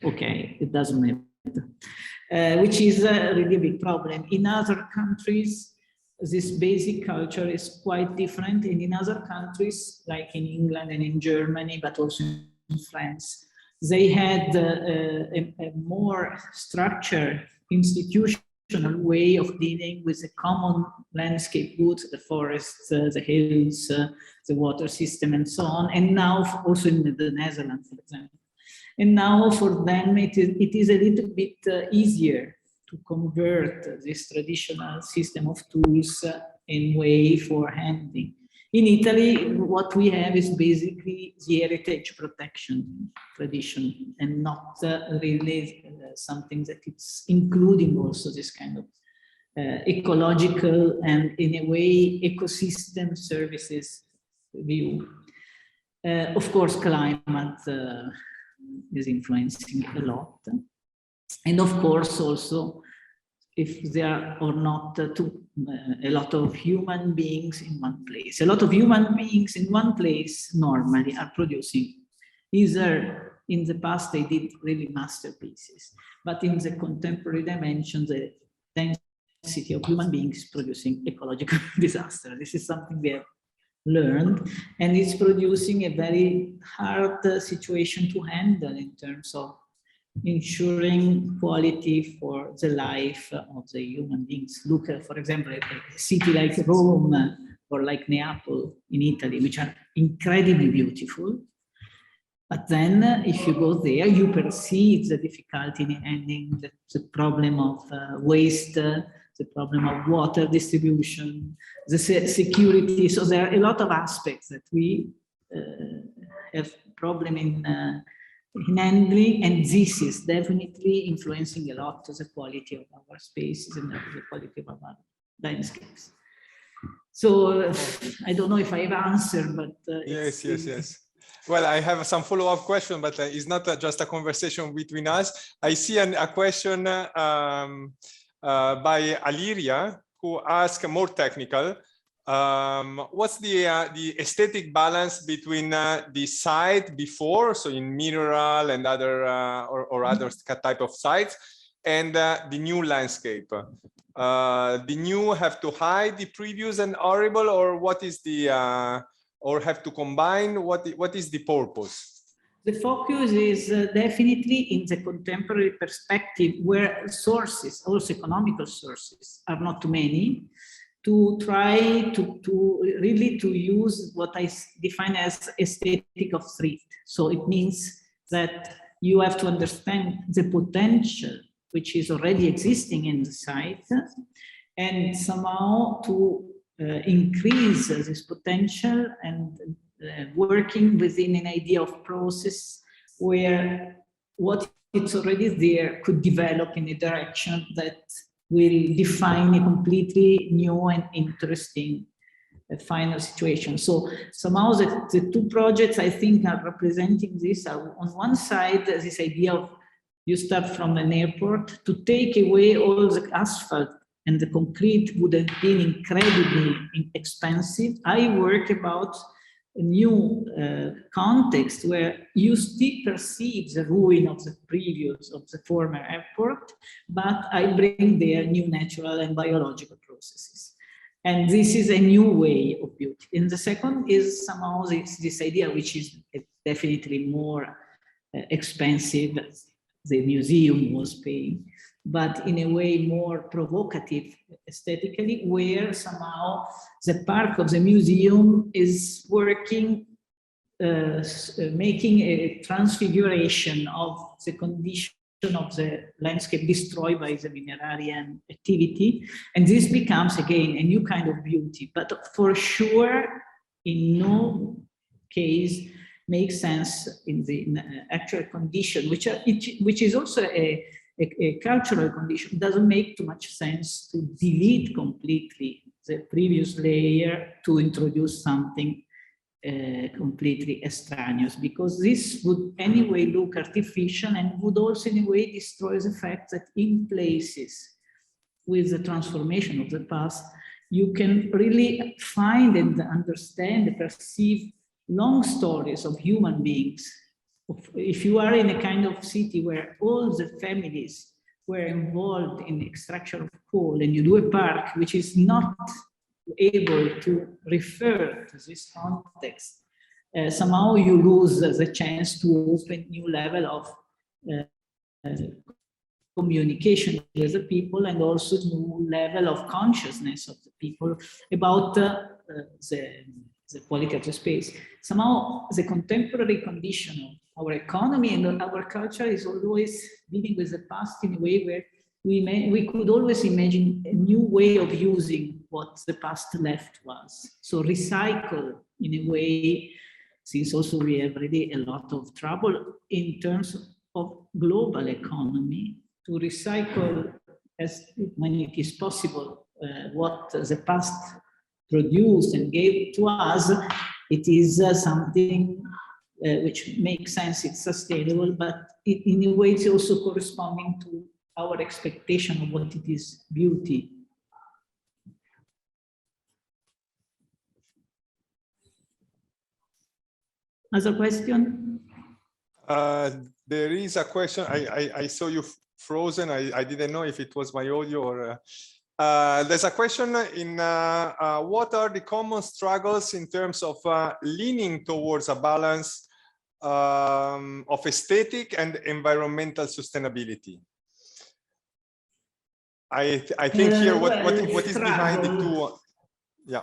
okay, it doesn't matter, which is really a big problem. In other countries, this basic culture is quite different, and in other countries like in England and in Germany, but also in France, they had a more structured institution way of dealing with the common landscape goods, the forests, the hills, the water system, and so on. And now also in the Netherlands, for example. And now for them, it is a little bit easier to convert this traditional system of tools in way for handling. In Italy, what we have is basically the heritage protection tradition, and not really something that it's including also this kind of ecological and, in a way, ecosystem services view. Of course, climate is influencing a lot. And of course, also if there are or not a lot of human beings in one place. A lot of human beings in one place normally are producing, either in the past they did really masterpieces, but in the contemporary dimension, the density of human beings producing ecological disaster. This is something we have learned, and it's producing a very hard situation to handle in terms of ensuring quality for the life of the human beings. Look at, for example, a city like Rome or like Naples in Italy, which are incredibly beautiful. But then if you go there, you perceive the difficulty in handling the problem of waste, the problem of water distribution, the security. So there are a lot of aspects that we have problem in handling, and this is definitely influencing a lot the quality of our spaces and the quality of our landscapes. So I don't know if I've answered, but yes. Well, I have some follow-up question, but it's not just a conversation between us. I see a question by Aliria, who asked more technical. What's the aesthetic balance between the site before, so in mineral and other or other type of sites, and the new landscape? The new have to hide the previous and horrible, or what is the or have to combine? What is the purpose? The focus is definitely in the contemporary perspective, where sources, also economical sources, are not too many, to try to really to use what I define as aesthetic of thrift. So it means that you have to understand the potential which is already existing in the site, and somehow to increase this potential and working within an idea of process where what it's already there could develop in a direction that will define a completely new and interesting final situation. So somehow the two projects I think are representing this. Are on one side, this idea of you start from an airport to take away all the asphalt and the concrete would have been incredibly expensive. I work about a new context where you still perceive the ruin of the previous, of the former airport, but I bring there new natural and biological processes. And this is a new way of beauty. And the second is somehow this idea, which is definitely more expensive, the museum was paying, but in a way more provocative aesthetically, where somehow the park of the museum is working, making a transfiguration of the condition of the landscape destroyed by the minerarian activity. And this becomes, again, a new kind of beauty, but for sure, in no case, makes sense in the actual condition, which is also a cultural condition. It doesn't make too much sense to delete completely the previous layer to introduce something completely extraneous, because this would anyway look artificial and would also in a way destroy the fact that in places with the transformation of the past, you can really find and understand and perceive long stories of human beings. If you are in a kind of city where all the families were involved in extraction of coal, and you do a park which is not able to refer to this context, somehow you lose the chance to open new level of communication with the people, and also new level of consciousness of the people about the quality of the space. Somehow the contemporary condition of our economy and our culture is always dealing with the past in a way where we could always imagine a new way of using what the past left was. So recycle in a way, since also we have really a lot of trouble in terms of global economy, to recycle as when it is possible what the past produced and gave to us. It is something which makes sense, it's sustainable, but in a way it's also corresponding to our expectation of what it is beauty. Other question? There is a question. I saw you frozen. I didn't know if it was my audio or. There's a question in what are the common struggles in terms of leaning towards a balance of aesthetic and environmental sustainability? I think here what is behind the two. Yeah.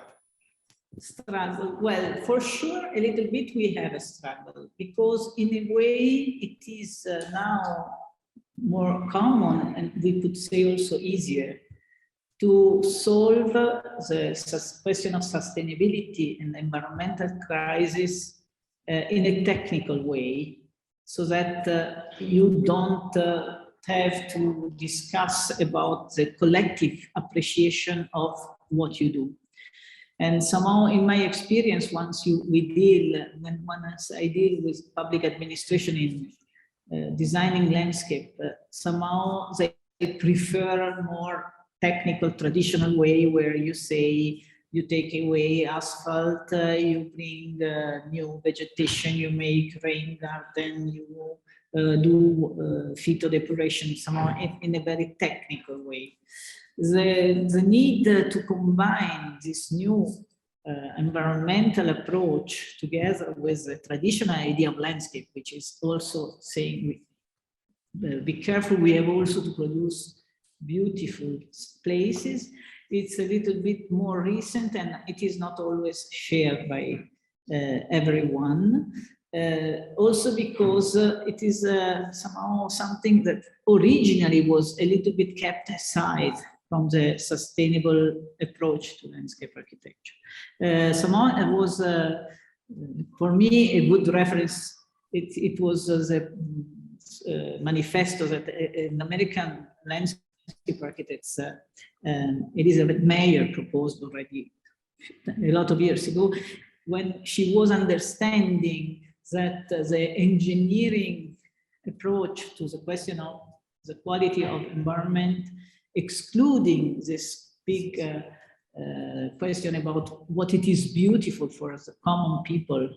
Struggle. Well, for sure, a little bit we have a struggle because in a way it is now more common, and we could say also easier, to solve the question of sustainability and environmental crisis in a technical way, so that you don't have to discuss about the collective appreciation of what you do. And somehow, in my experience, once I deal with public administration in designing landscape, somehow they prefer more technical, traditional way where you say, you take away asphalt, you bring new vegetation, you make rain garden, you do phytodepuration, somehow in a very technical way. The need to combine this new environmental approach together with the traditional idea of landscape, which is also saying, be careful, we have also to produce beautiful places. It's a little bit more recent, and it is not always shared by everyone. Also because it is somehow something that originally was a little bit kept aside from the sustainable approach to landscape architecture. Somehow it was, for me, a good reference. It was the manifesto that an American landscape architect, Elizabeth Mayer, proposed already a lot of years ago, when she was understanding that the engineering approach to the question of the quality of environment, excluding this big question about what it is beautiful for the common people,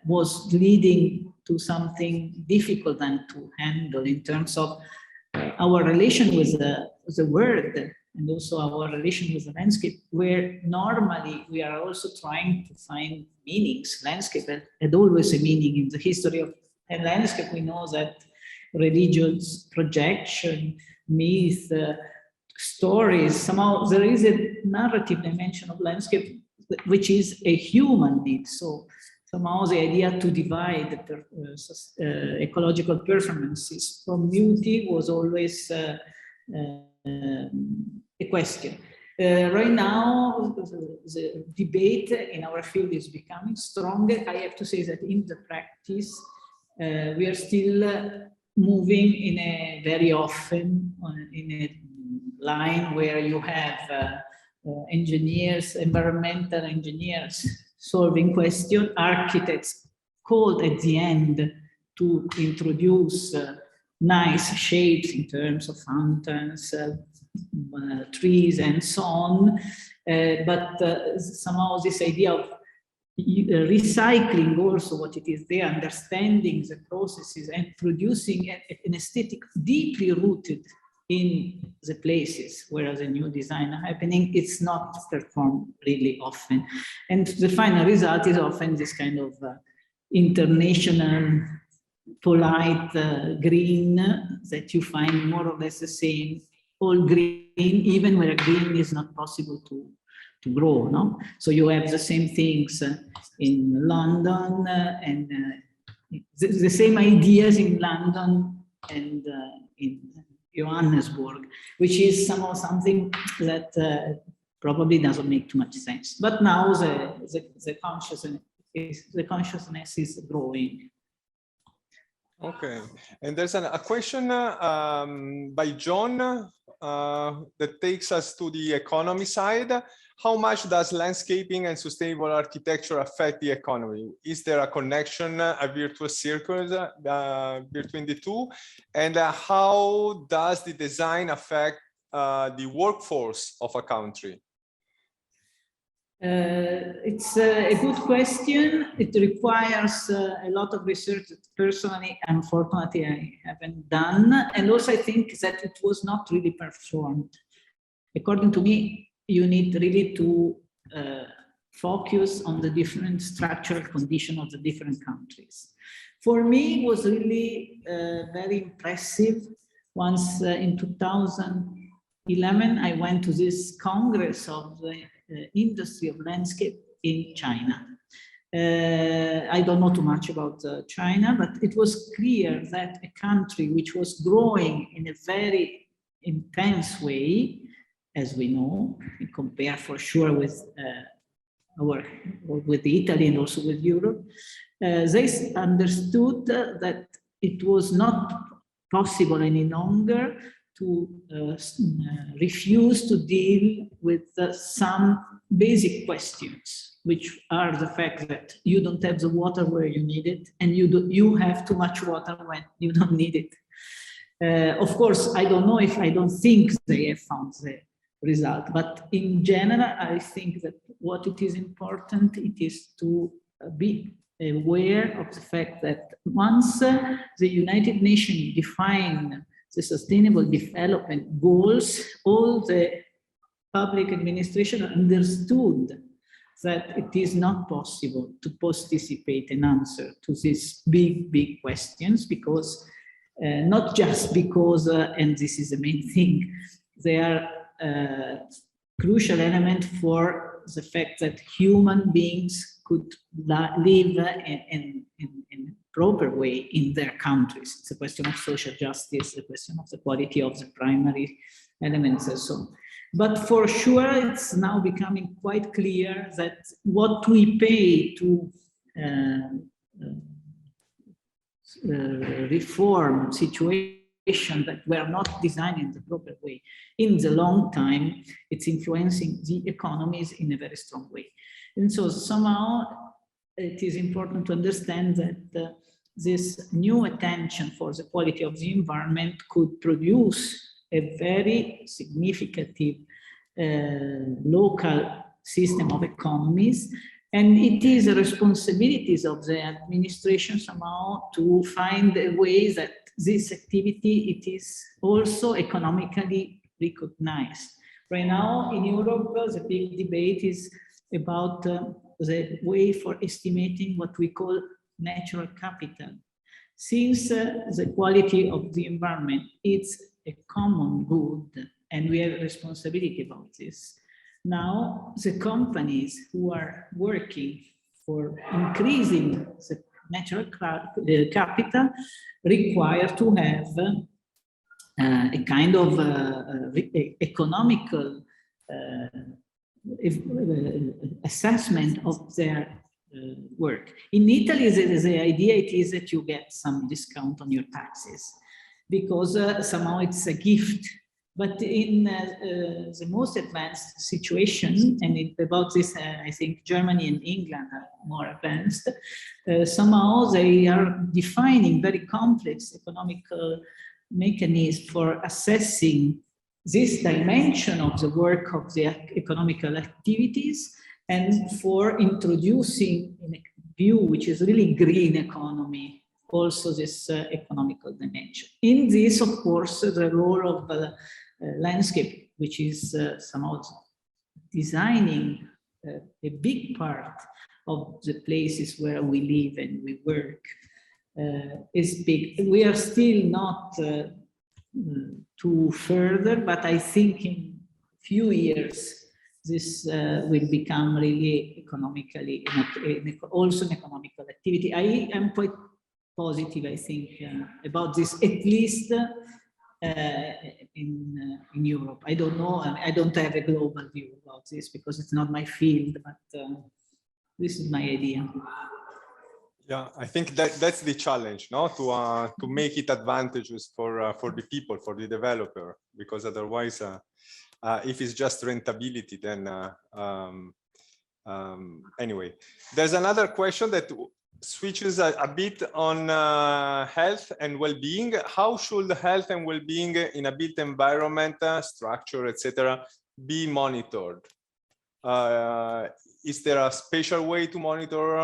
was leading to something difficult and to handle in terms of our relation with the world, and also our relation with the landscape, where normally we are also trying to find meanings. Landscape had always a meaning. In the history of a landscape, we know that religions, projection, myth, stories, somehow there is a narrative dimension of landscape which is a human need. So somehow the idea to divide ecological performances from beauty was always a question. Right now, the debate in our field is becoming stronger. I have to say that in the practice, we are still moving in a very often in a line where you have engineers, environmental engineers solving question, architects called at the end to introduce nice shapes in terms of fountains, trees, and so on. But somehow this idea of recycling also what it is there, understanding the processes and producing an aesthetic deeply rooted in the places where the new design are happening, it's not performed really often. And the final result is often this kind of international polite green that you find more or less the same, all green, even where green is not possible to grow, no? So you have the same things in London and the same ideas in London and in Johannesburg, which is somehow something that probably doesn't make too much sense. But now the consciousness is growing. Okay, and there's a question by John that takes us to the economy side. how much does landscaping and sustainable architecture affect the economy? Is there a connection, a virtuous circle between the two? And how does the design affect the workforce of a country? It's a good question. It requires a lot of research that personally, unfortunately, I haven't done. And also I think that it was not really performed. According to me, you need really to focus on the different structural conditions of the different countries. For me, it was really very impressive. Once in 2011, I went to this Congress of the industry of landscape in China. I don't know too much about China, but it was clear that a country which was growing in a very intense way, as we know, and compare for sure with Italy and also with Europe, they understood that it was not possible any longer to refuse to deal with some basic questions, which are the fact that you don't have the water where you need it, and you have too much water when you don't need it. Of course, I don't think they have found the result, but in general, I think that what it is important, it is to be aware of the fact that once the United Nations define the Sustainable Development Goals, all the public administration understood that it is not possible to participate an answer to these big questions, because not just because, and this is the main thing, they are crucial element for the fact that human beings could live in a proper way in their countries. It's a question of social justice, a question of the quality of the primary elements and so on. But for sure, it's now becoming quite clear that what we pay to reform situations that were not designed in the proper way, in the long time, it's influencing the economies in a very strong way. And so somehow it is important to understand that this new attention for the quality of the environment could produce a very significant local system of economies. And it is the responsibilities of the administration somehow to find a way that this activity, it is also economically recognized. Right now in Europe, the big debate is about the way for estimating what we call natural capital. Since the quality of the environment is a common good, and we have a responsibility about this. Now, the companies who are working for increasing the natural capital require to have a kind of economical assessment of their work. In Italy, the idea it is that you get some discount on your taxes, because somehow it's a gift. But in the most advanced situation, and about this, I think Germany and England are more advanced, somehow they are defining very complex economical mechanisms for assessing this dimension of the work of the economical activities, and for introducing in a view which is really green economy, also this economical dimension. In this, of course, the role of the landscape, which is somehow designing a big part of the places where we live and we work, is big. We are still not too further, but I think in a few years, this will become really economically, also an economical activity. I am quite positive, I think, about this, at least in Europe. I don't know, I don't have a global view about this because it's not my field, but this is my idea. Yeah, I think that's the challenge, no? To make it advantageous for the people, for the developer, because otherwise If it's just rentability, then anyway. There's another question that switches a bit on health and well-being. How should health and well-being in a built environment, structure, etc., be monitored? Is there a special way to monitor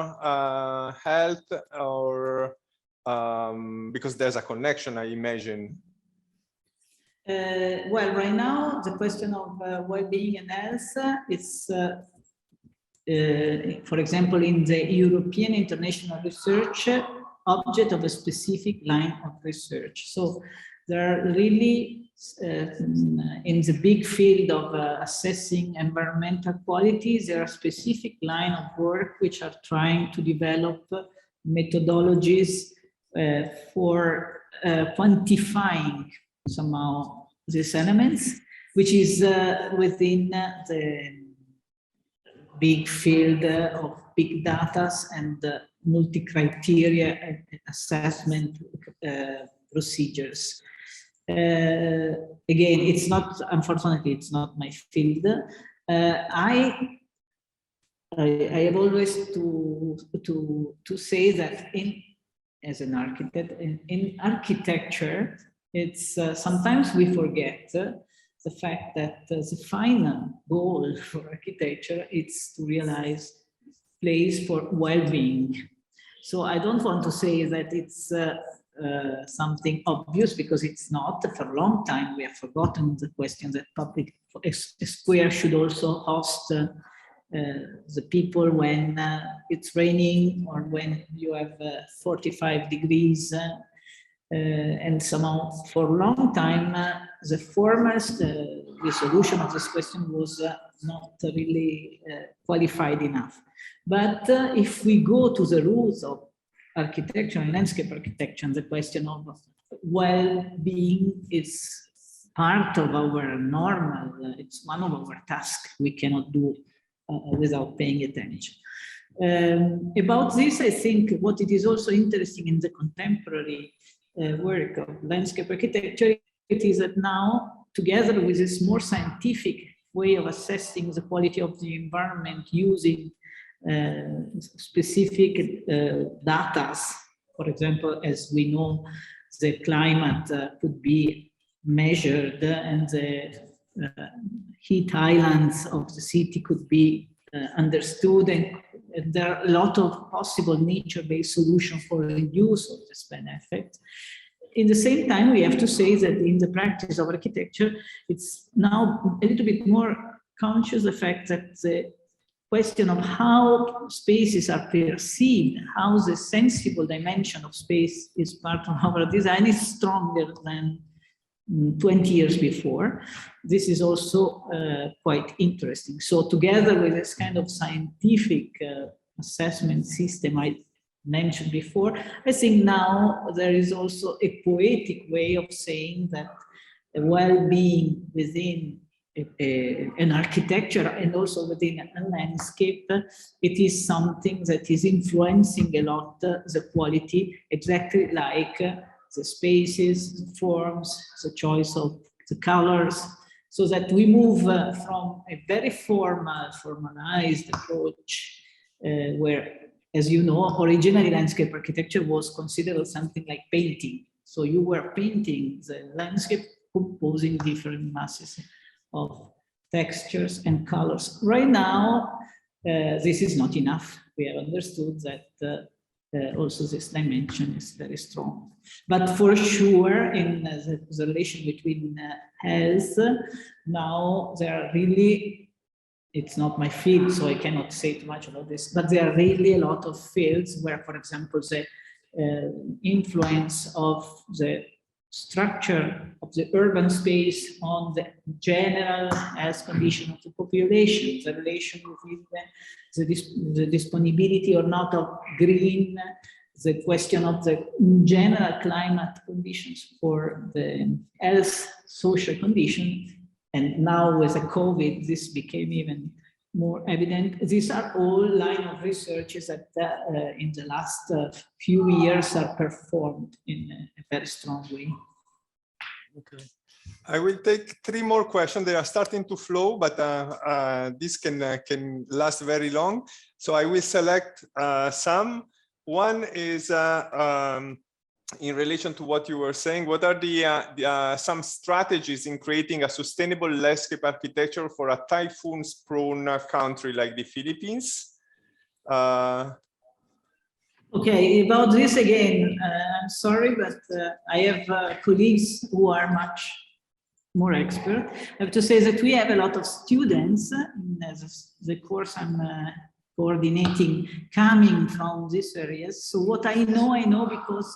health, or because there's a connection, I imagine? Well, right now, the question of well-being and health is, for example, in the European international research, object of a specific line of research. So there are really, in the big field of assessing environmental qualities, there are specific line of work which are trying to develop methodologies for quantifying somehow these elements, which is within the big field of big data and multi-criteria assessment procedures. Again, it's not, unfortunately, it's not my field. I have always to say that as an architect, in architecture, it's sometimes we forget the fact that the final goal for architecture is to realize place for well-being. So I don't want to say that it's something obvious, because it's not. For a long time we have forgotten the question that public square should also host the people when it's raining, or when you have 45 degrees. And somehow for a long time, the foremost resolution of this question was not really qualified enough. But if we go to the roots of architecture and landscape architecture, and the question of well-being is part of our normal, it's one of our tasks we cannot do without paying attention. About this, I think what it is also interesting in the contemporary work of landscape architecture, it is that now, together with this more scientific way of assessing the quality of the environment using specific data, for example, as we know, the climate could be measured, and the heat islands of the city could be understood, and there are a lot of possible nature-based solutions for the use of this benefit. In the same time, we have to say that in the practice of architecture, it's now a little bit more conscious the fact that the question of how spaces are perceived, how the sensible dimension of space is part of our design is stronger than 20 years before. This is also quite interesting. So together with this kind of scientific assessment system I mentioned before, I think now there is also a poetic way of saying that well-being within an architecture and also within a landscape, it is something that is influencing a lot the quality, exactly like the spaces, the forms, the choice of the colors, so that we move from a very formalized approach where, as you know, originally landscape architecture was considered something like painting. So you were painting the landscape, composing different masses of textures and colors. Right now, this is not enough. We have understood that also this dimension is very strong. But for sure, in the relation between health, now there are really, it's not my field, so I cannot say too much about this, but there are really a lot of fields where, for example, the influence of the structure of the urban space on the general health condition of the population, the relation between the disponibility or not of green, the question of the general climate conditions for the health social condition. And now with the COVID, this became even more evident. These are all line of researches that in the last few years are performed in a very strong way. Okay. I will take 3 more questions. They are starting to flow, but this can last very long. So I will select some. One is in relation to what you were saying. What are the some strategies in creating a sustainable landscape architecture for a typhoon-prone country like the Philippines? Okay, about this again, I'm sorry, but I have colleagues who are much more expert. I have to say that we have a lot of students in the course I'm coordinating coming from these areas. So what I know because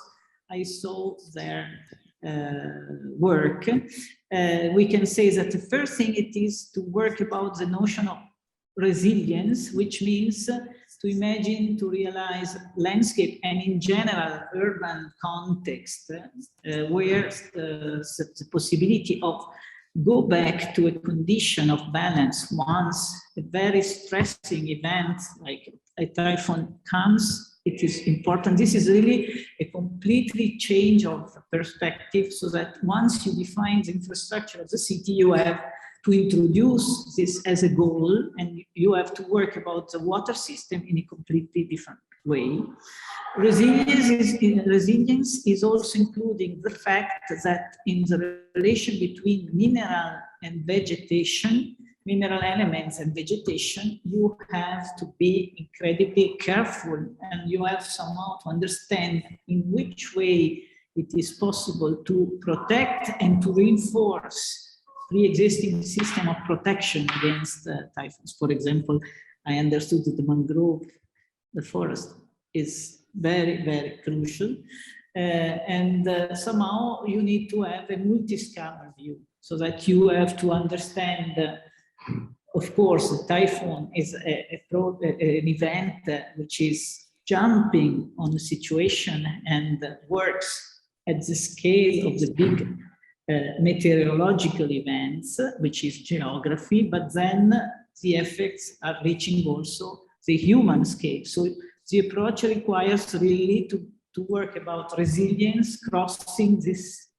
I saw their work. We can say that the first thing it is to work about the notion of resilience, which means to imagine, to realize landscape and in general urban context where the possibility of go back to a condition of balance once a very stressing event like a typhoon comes, it is important. This is really a completely change of perspective, so that once you define the infrastructure of the city, you have to introduce this as a goal, and you have to work about the water system in a completely different way. Resilience is also including the fact that in the relation between mineral and vegetation, mineral elements and vegetation, you have to be incredibly careful, and you have somehow to understand in which way it is possible to protect and to reinforce pre-existing system of protection against typhoons. For example, I understood that the mangrove, the forest, is very, very crucial. Somehow you need to have a multi-scalar view, so that you have to understand, of course, the typhoon is an event which is jumping on the situation and works at the scale of the big meteorological events, which is geography, but then the effects are reaching also the human scale. So the approach requires really to work about resilience, crossing these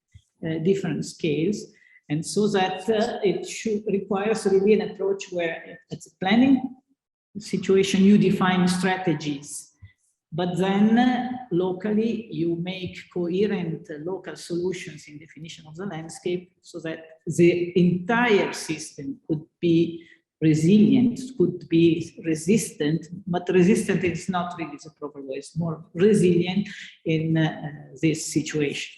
different scales, and so that it requires really an approach where at the planning situation you define strategies, but then locally you make coherent local solutions in definition of the landscape, so that the entire system could be resilient, could be resistant, but resistant is not really the proper way, it's more resilient in this situation.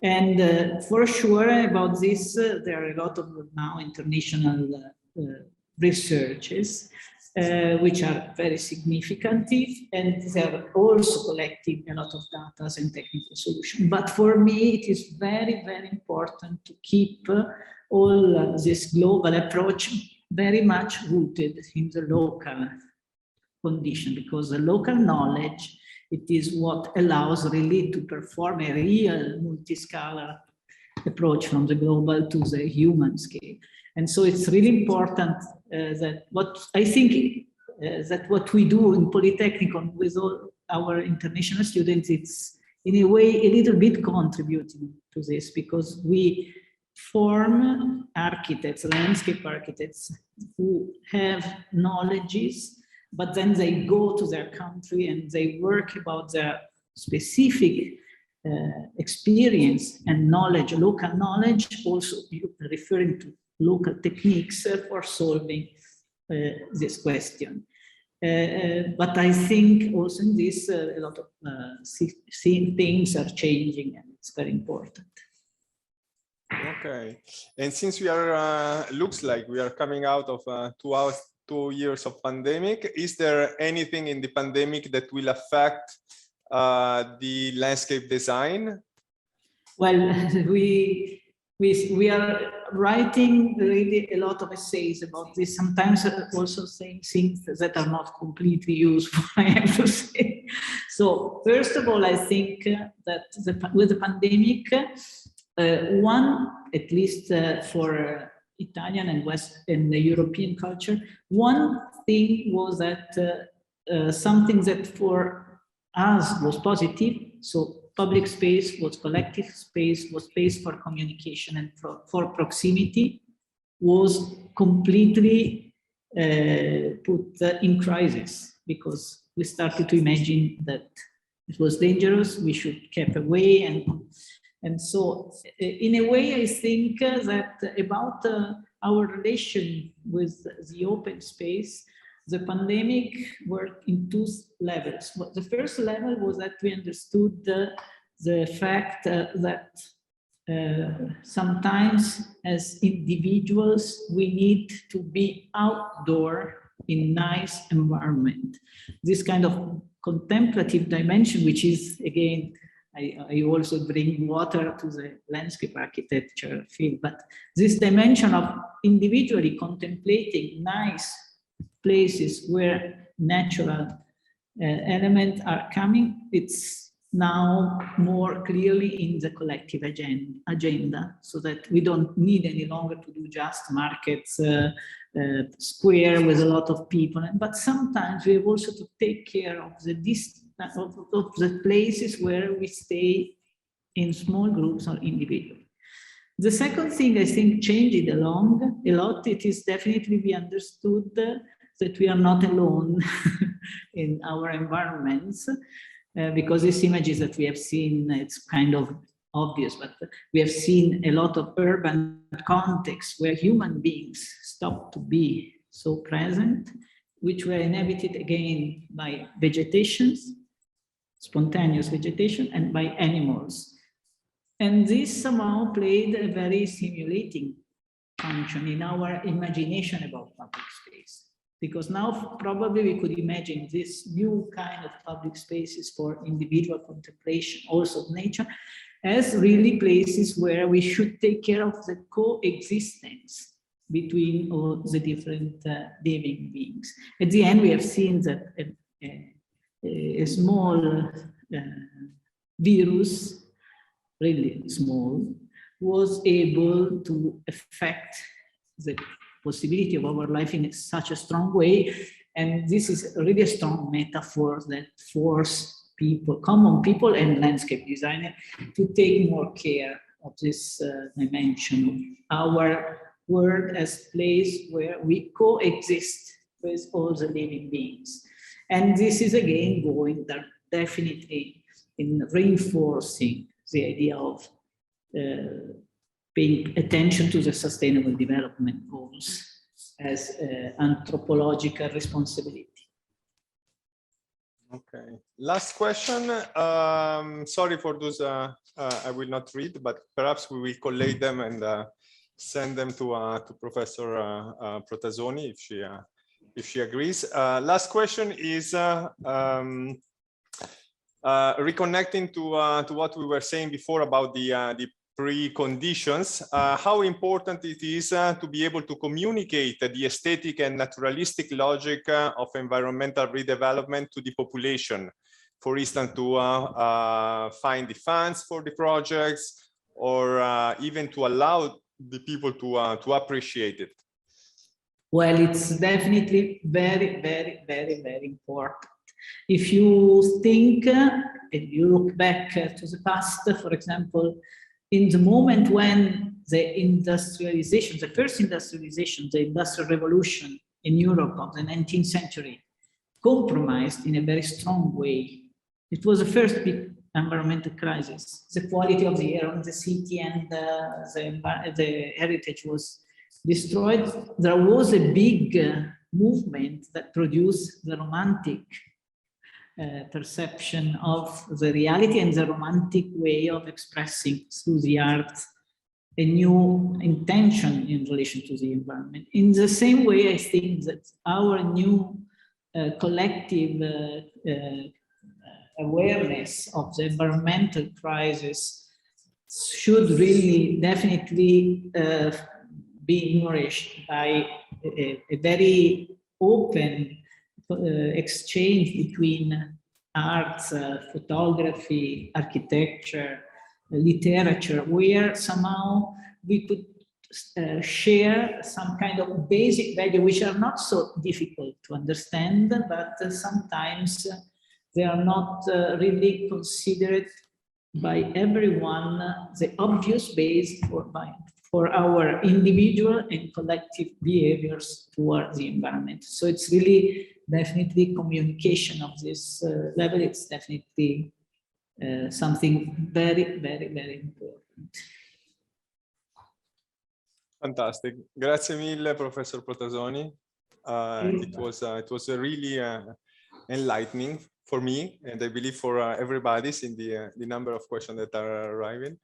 And for sure about this, there are a lot of now international researches which are very significant, and they're also collecting a lot of data and technical solutions. But for me, it is very, very important to keep all this global approach very much rooted in the local condition, because the local knowledge, it is what allows really to perform a real multi-scalar approach from the global to the human scale. And so it's really important that what I think that what we do in Politecnico with all our international students, it's in a way a little bit contributing to this, because we form architects, landscape architects who have knowledges, but then they go to their country and they work about their specific experience and knowledge, local knowledge, also referring to local techniques for solving this question. But I think also in this, a lot of things are changing, and it's very important. Okay, and since we are, looks like we are coming out of 2 years of pandemic, is there anything in the pandemic that will affect the landscape design? Well, we are writing really a lot of essays about this, sometimes also saying things that are not completely useful, I have to say. So first of all, I think that with the pandemic, one, at least for Italian and West and the European culture, one thing was that something that for us was positive. So public space was collective space, was space for communication and for proximity, was completely put in crisis, because we started to imagine that it was dangerous, we should keep away, and so in a way I think that about our relation with the open space, the pandemic worked in two levels. The first level was that we understood the fact that sometimes as individuals we need to be outdoor in nice environment. This kind of contemplative dimension, which is again, I also bring water to the landscape architecture field, but this dimension of individually contemplating nice places where natural elements are coming, it's now more clearly in the collective agenda, so that we don't need any longer to do just markets, square with a lot of people, but sometimes we have also to take care of the of the places where we stay in small groups or individually. The second thing I think changed along a lot, it is definitely we understood that we are not alone in our environments, because these images that we have seen, it's kind of obvious, but we have seen a lot of urban contexts where human beings stop to be so present, which were inhabited again by vegetations, spontaneous vegetation, and by animals. And this somehow played a very stimulating function in our imagination about public space. Because now probably we could imagine this new kind of public spaces for individual contemplation, also of nature, as really places where we should take care of the coexistence between all the different living beings. At the end, we have seen that a small virus, really small, was able to affect the possibility of our life in such a strong way. And this is really a strong metaphor that force people, common people and landscape designers, to take more care of this dimension of our world as a place where we coexist with all the living beings. And this is again going definitely in reinforcing the idea of paying attention to the sustainable development goals as anthropological responsibility. Okay, last question. Sorry for those, I will not read, but perhaps we will collate them and send them to Professor Protasoni if she agrees. Last question is reconnecting to what we were saying before about the preconditions, how important it is to be able to communicate the aesthetic and naturalistic logic of environmental redevelopment to the population. For instance, to find the funds for the projects, or even to allow the people to appreciate it. Well, it's definitely very, very, very, very important. If you think, if you look back to the past, for example, in the moment when the industrialization, the first industrialization, the Industrial Revolution in Europe of the 19th century, compromised in a very strong way. It was the first big environmental crisis. The quality of the air in the city and the heritage was destroyed. There was a big movement that produced the romantic perception of the reality and the romantic way of expressing through the art a new intention in relation to the environment. In the same way, I think that our new collective awareness of the environmental crisis should really definitely be nourished by a very open exchange between arts, photography, architecture, literature, where somehow we could share some kind of basic value which are not so difficult to understand, but sometimes they are not really considered by everyone the obvious base for our individual and collective behaviors towards the environment. So it's really definitely communication of this level. It's definitely something very, very, very important. Fantastic. Grazie mille, Professor Protasoni. It was really enlightening for me, and I believe for everybody, in the number of questions that are arriving.